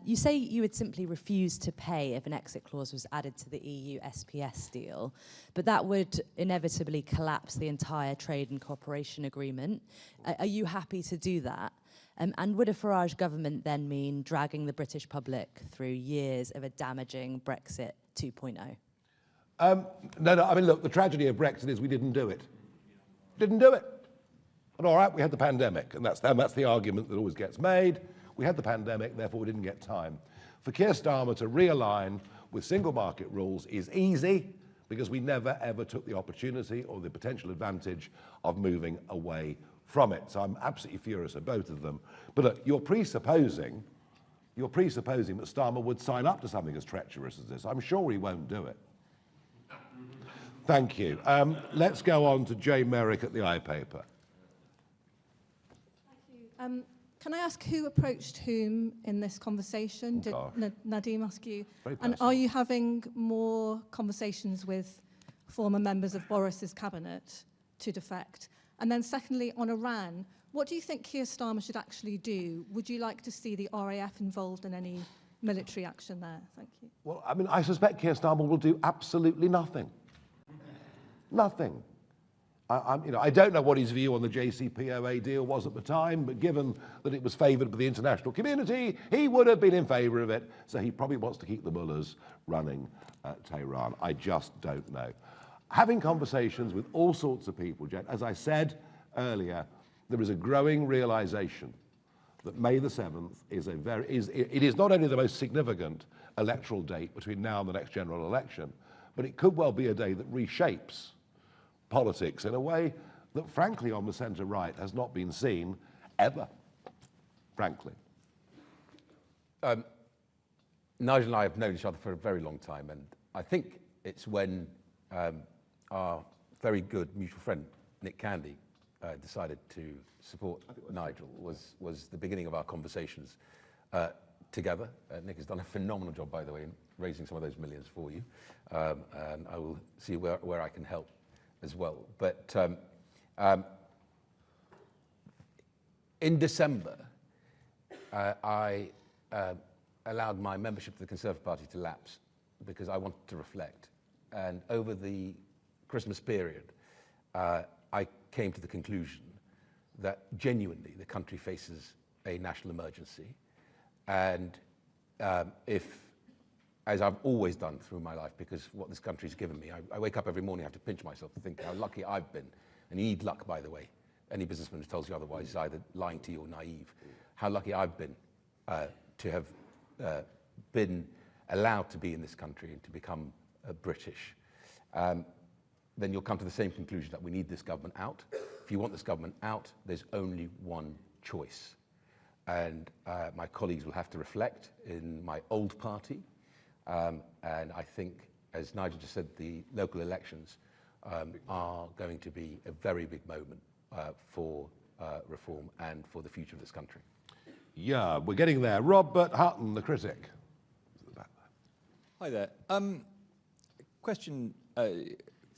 You say you would simply refuse to pay if an exit clause was added to the EU SPS deal, but that would inevitably collapse the entire trade and cooperation agreement. Are you happy to do that? And would a Farage government then mean dragging the British public through years of a damaging Brexit 2.0? No, I mean, look, the tragedy of Brexit is we didn't do it. Didn't do it. And all right, we had the pandemic, and that's the argument that always gets made. We had the pandemic, therefore we didn't get time. For Keir Starmer to realign with single market rules is easy because we never ever took the opportunity or the potential advantage of moving away from it. So I'm absolutely furious at both of them. But look, you're presupposing that Starmer would sign up to something as treacherous as this. I'm sure he won't do it. Thank you. Let's go on to Jay Merrick at the iPaper. Can I ask who approached whom in this conversation? Did Nadhim ask you? And are you having more conversations with former members of Boris's cabinet to defect? And then secondly, on Iran, what do you think Keir Starmer should actually do? Would you like to see the RAF involved in any military action there? Thank you. Well, I mean, I suspect Keir Starmer will do absolutely nothing. Nothing. I don't know what his view on the JCPOA deal was at the time, but given that it was favoured by the international community, he would have been in favour of it. So he probably wants to keep the mullahs running Tehran. I just don't know. Having conversations with all sorts of people, Jen, as I said earlier, there is a growing realisation that May the 7th is not only the most significant electoral date between now and the next general election, but it could well be a day that reshapes politics in a way that, frankly, on the centre-right has not been seen ever, frankly. Nigel and I have known each other for a very long time, and I think it's when our very good mutual friend, Nick Candy, decided to support Nigel was the beginning of our conversations together. Nick has done a phenomenal job, by the way, in raising some of those millions for you, and I will see where I can help as well. But in December, I allowed my membership to the Conservative Party to lapse because I wanted to reflect. And over the Christmas period, I came to the conclusion that genuinely the country faces a national emergency. And if, as I've always done through my life, because what this country's given me, I wake up every morning, I have to pinch myself to think how lucky I've been. And you need luck, by the way. Any businessman who tells you otherwise is either lying to you or naive. How lucky I've been to have been allowed to be in this country and to become British. Then you'll come to the same conclusion that we need this government out. If you want this government out, there's only one choice. And my colleagues will have to reflect in my old party. And I think, as Nigel just said, the local elections are going to be a very big moment for reform and for the future of this country. Yeah, we're getting there. Robert Hutton, the critic. Hi there. Question,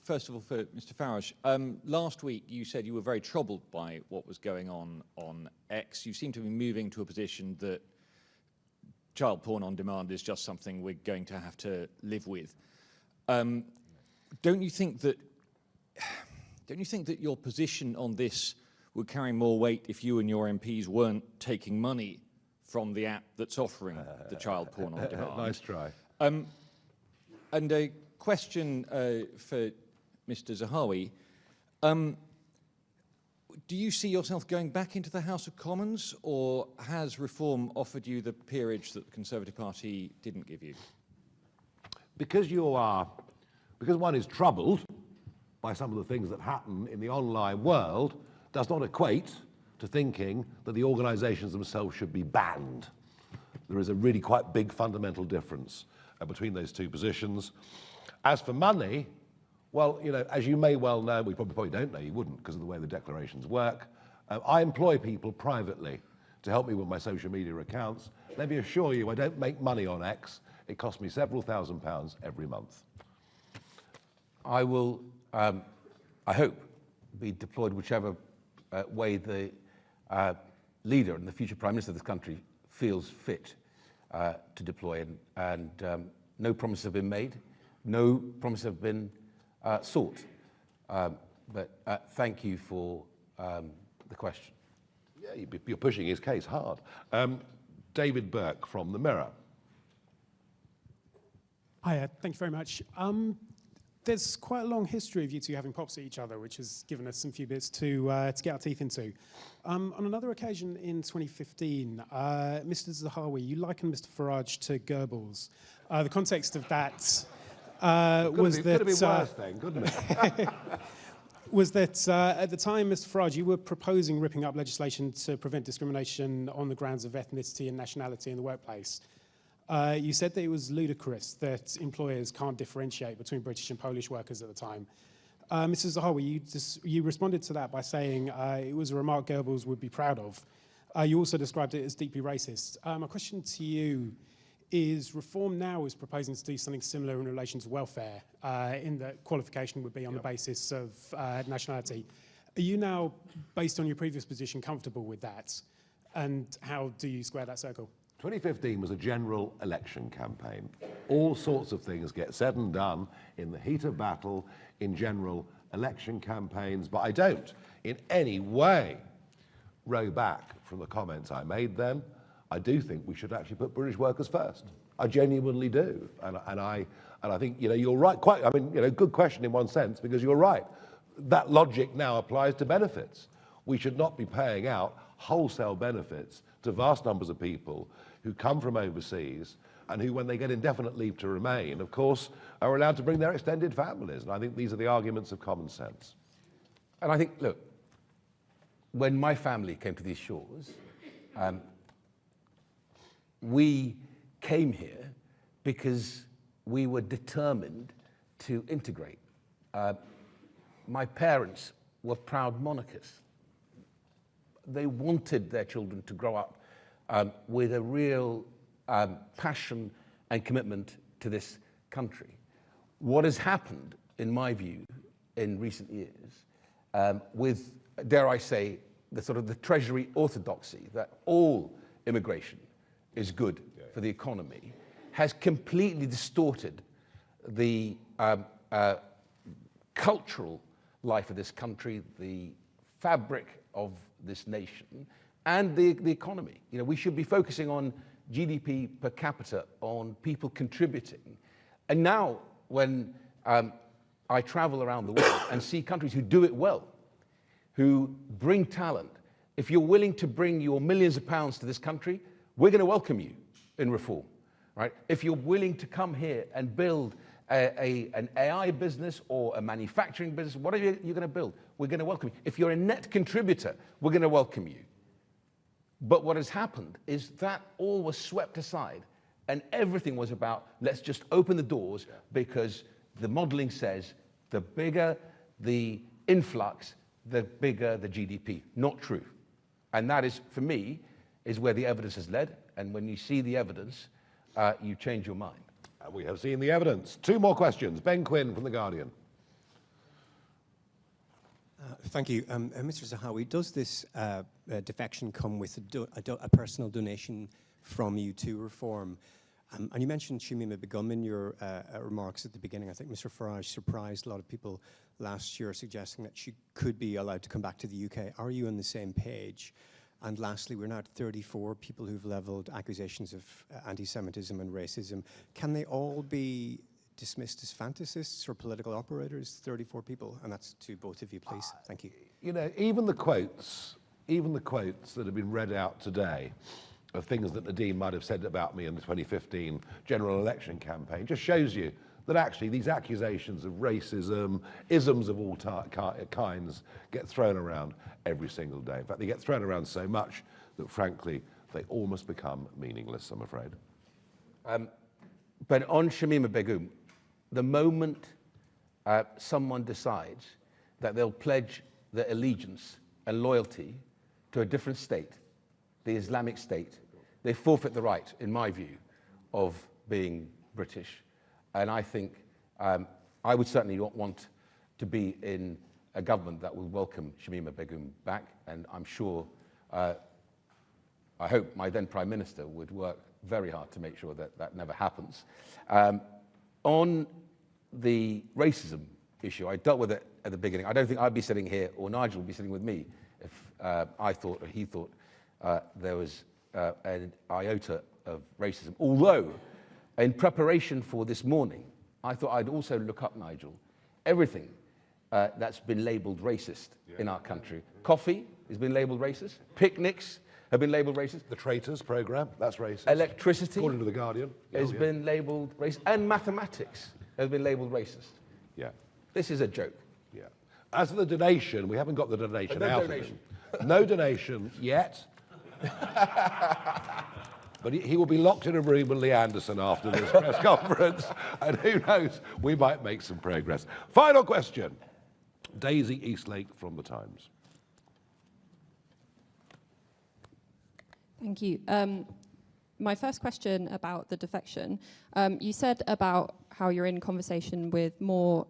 first of all, for Mr. Farage. Last week, you said you were very troubled by what was going on X. You seem to be moving to a position that child porn on demand is just something we're going to have to live with. Don't you think that your position on this would carry more weight if you and your MPs weren't taking money from the app that's offering the child porn on demand? Nice try. And a question for Mr. Zahawi. Do you see yourself going back into the House of Commons, or has reform offered you the peerage that the Conservative Party didn't give you? Because one is troubled by some of the things that happen in the online world, does not equate to thinking that the organisations themselves should be banned. There is a really quite big fundamental difference between those two positions. As for money, well, you know, as you may well know, we probably don't know, you wouldn't because of the way the declarations work. I employ people privately to help me with my social media accounts. Let me assure you, I don't make money on X. It costs me several £1,000s every month. I will, I hope, be deployed whichever way the leader and the future Prime Minister of this country feels fit to deploy, and no promises have been made, no promises have been sought. But thank you for the question. Yeah, you're pushing his case hard. David Burke from The Mirror. Hi, thank you very much. There's quite a long history of you two having pops at each other, which has given us some few bits to get our teeth into. On another occasion in 2015, Mr. Zahawi, you likened Mr. Farage to Goebbels. The context of that was that... Could have been worse then, couldn't it? was that at the time, Mr. Farage, you were proposing ripping up legislation to prevent discrimination on the grounds of ethnicity and nationality in the workplace. You said that it was ludicrous that employers can't differentiate between British and Polish workers at the time. Mrs. Zahawi, you responded to that by saying it was a remark Goebbels would be proud of. You also described it as deeply racist. My question to you is, Reform now is proposing to do something similar in relation to welfare, in that qualification would be on the basis of nationality. Are you now, based on your previous position, comfortable with that? And how do you square that circle? 2015 was a general election campaign. All sorts of things get said and done in the heat of battle in general election campaigns, but I don't in any way row back from the comments I made then. I do think we should actually put British workers first. I genuinely do, and I think, you know, you're right. Quite, I mean, you know, good question in one sense, because you're right. That logic now applies to benefits. We should not be paying out wholesale benefits to vast numbers of people who come from overseas and who, when they get indefinite leave to remain, of course, are allowed to bring their extended families. And I think these are the arguments of common sense. And I think, look, when my family came to these shores, we came here because we were determined to integrate. My parents were proud monarchists. They wanted their children to grow up with a real passion and commitment to this country. What has happened, in my view, in recent years, with, dare I say, the sort of the Treasury orthodoxy that all immigration is good for the economy, has completely distorted the cultural life of this country, the fabric of this nation, and the economy. You know, we should be focusing on GDP per capita, on people contributing. And now, when I travel around the world and see countries who do it well, who bring talent, if you're willing to bring your millions of pounds to this country, we're going to welcome you in Reform, right? If you're willing to come here and build an AI business or a manufacturing business, whatever you're going to build, we're going to welcome you. If you're a net contributor, we're going to welcome you. But what has happened is that all was swept aside, and everything was about, let's just open the doors, because the modeling says the bigger the influx, the bigger the GDP. Not true. And that is, for me, is where the evidence has led. And when you see the evidence, you change your mind. And we have seen the evidence. Two more questions. Ben Quinn from The Guardian. Thank you. Mr. Zahawi, does this defection come with a personal donation from you to Reform? And you mentioned Shamima Begum in your remarks at the beginning. I think Mr. Farage surprised a lot of people last year, suggesting that she could be allowed to come back to the UK. Are you on the same page? And lastly, we're now at 34 people who've levelled accusations of anti-Semitism and racism. Can they all be dismissed as fantasists or political operators? 34 people, and that's to both of you, please. Thank you. You know, even the quotes that have been read out today of things that Nadhim might have said about me in the 2015 general election campaign just shows you that actually these accusations of racism, isms of all kinds, get thrown around every single day. In fact, they get thrown around so much that, frankly, they almost become meaningless, I'm afraid. But on Shamima Begum, the moment someone decides that they'll pledge their allegiance and loyalty to a different state, the Islamic State, they forfeit the right, in my view, of being British. And I think I would certainly not want to be in a government that will welcome Shamima Begum back, and I'm sure I hope my then Prime Minister would work very hard to make sure that that never happens. On the racism issue, I dealt with it at the beginning. I don't think I'd be sitting here, or Nigel would be sitting with me, if I thought or he thought there was an iota of racism. Although, in preparation for this morning, I thought I'd also look up, Nigel, everything that's been labelled racist in our country. Coffee has been labelled racist. Picnics have been labelled racist. The Traitors programme, that's racist. Electricity, according to The Guardian, has been labelled racist. And mathematics has been labelled racist. Yeah. This is a joke. Yeah. As for the donation, we haven't got the donation No out donation. of him. No donation yet. But he will be locked in a room with Lee Anderson after this press conference, and who knows, we might make some progress. Final question. Daisy Eastlake from The Times. Thank you. My first question about the defection. You said about how you're in conversation with more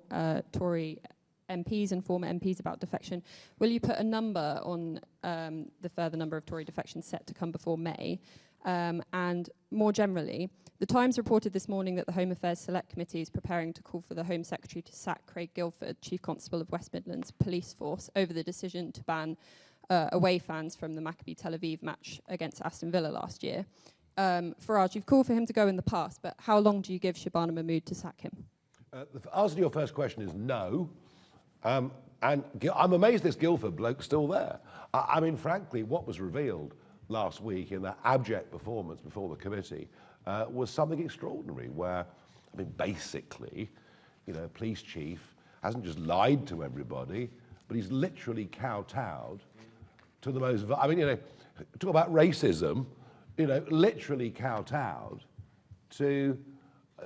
Tory MPs and former MPs about defection. Will you put a number on the further number of Tory defections set to come before May? And more generally, The Times reported this morning that the Home Affairs Select Committee is preparing to call for the Home Secretary to sack Craig Guilford, Chief Constable of West Midlands Police Force, over the decision to ban away fans from the Maccabi Tel Aviv match against Aston Villa last year. Farage, you've called for him to go in the past, but how long do you give Shabana Mahmood to sack him? The answer to your first question is no. And I'm amazed this Guildford bloke's still there. I mean, frankly, what was revealed last week in that abject performance before the committee was something extraordinary, where, I mean, basically, you know, police chief hasn't just lied to everybody, but he's literally kowtowed to the most, I mean, you know, talk about racism, you know, literally kowtowed to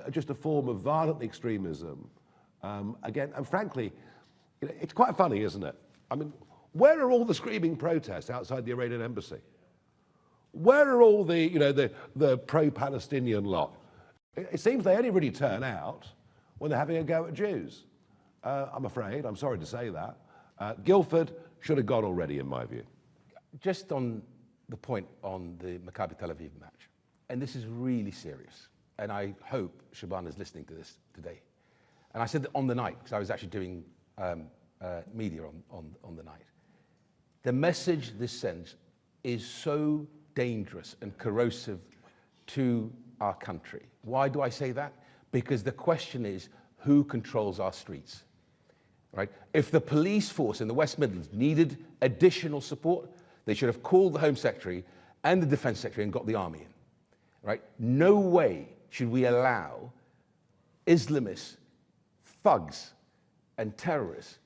just a form of violent extremism. Again, and frankly, you know, it's quite funny, isn't it? I mean, where are all the screaming protests outside the Iranian embassy? Where are all the, you know, the pro-Palestinian lot? It seems they only really turn out when they're having a go at Jews. I'm afraid, I'm sorry to say that. Guildford should have gone already, in my view. Just on the point on the Maccabi Tel Aviv match, and this is really serious, and I hope Shabana is listening to this today. And I said that on the night, because I was actually doing media on the night. The message this sends is so dangerous and corrosive to our country. Why do I say that? Because the question is, who controls our streets? Right? If the police force in the West Midlands needed additional support, they should have called the Home Secretary and the Defence Secretary and got the army in. Right? No way should we allow Islamists, thugs, and terrorists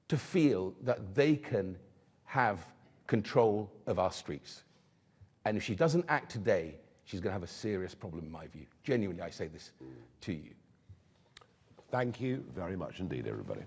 to feel that they can have control of our streets. And if she doesn't act today, she's going to have a serious problem, in my view. Genuinely, I say this to you. Thank you very much indeed, everybody.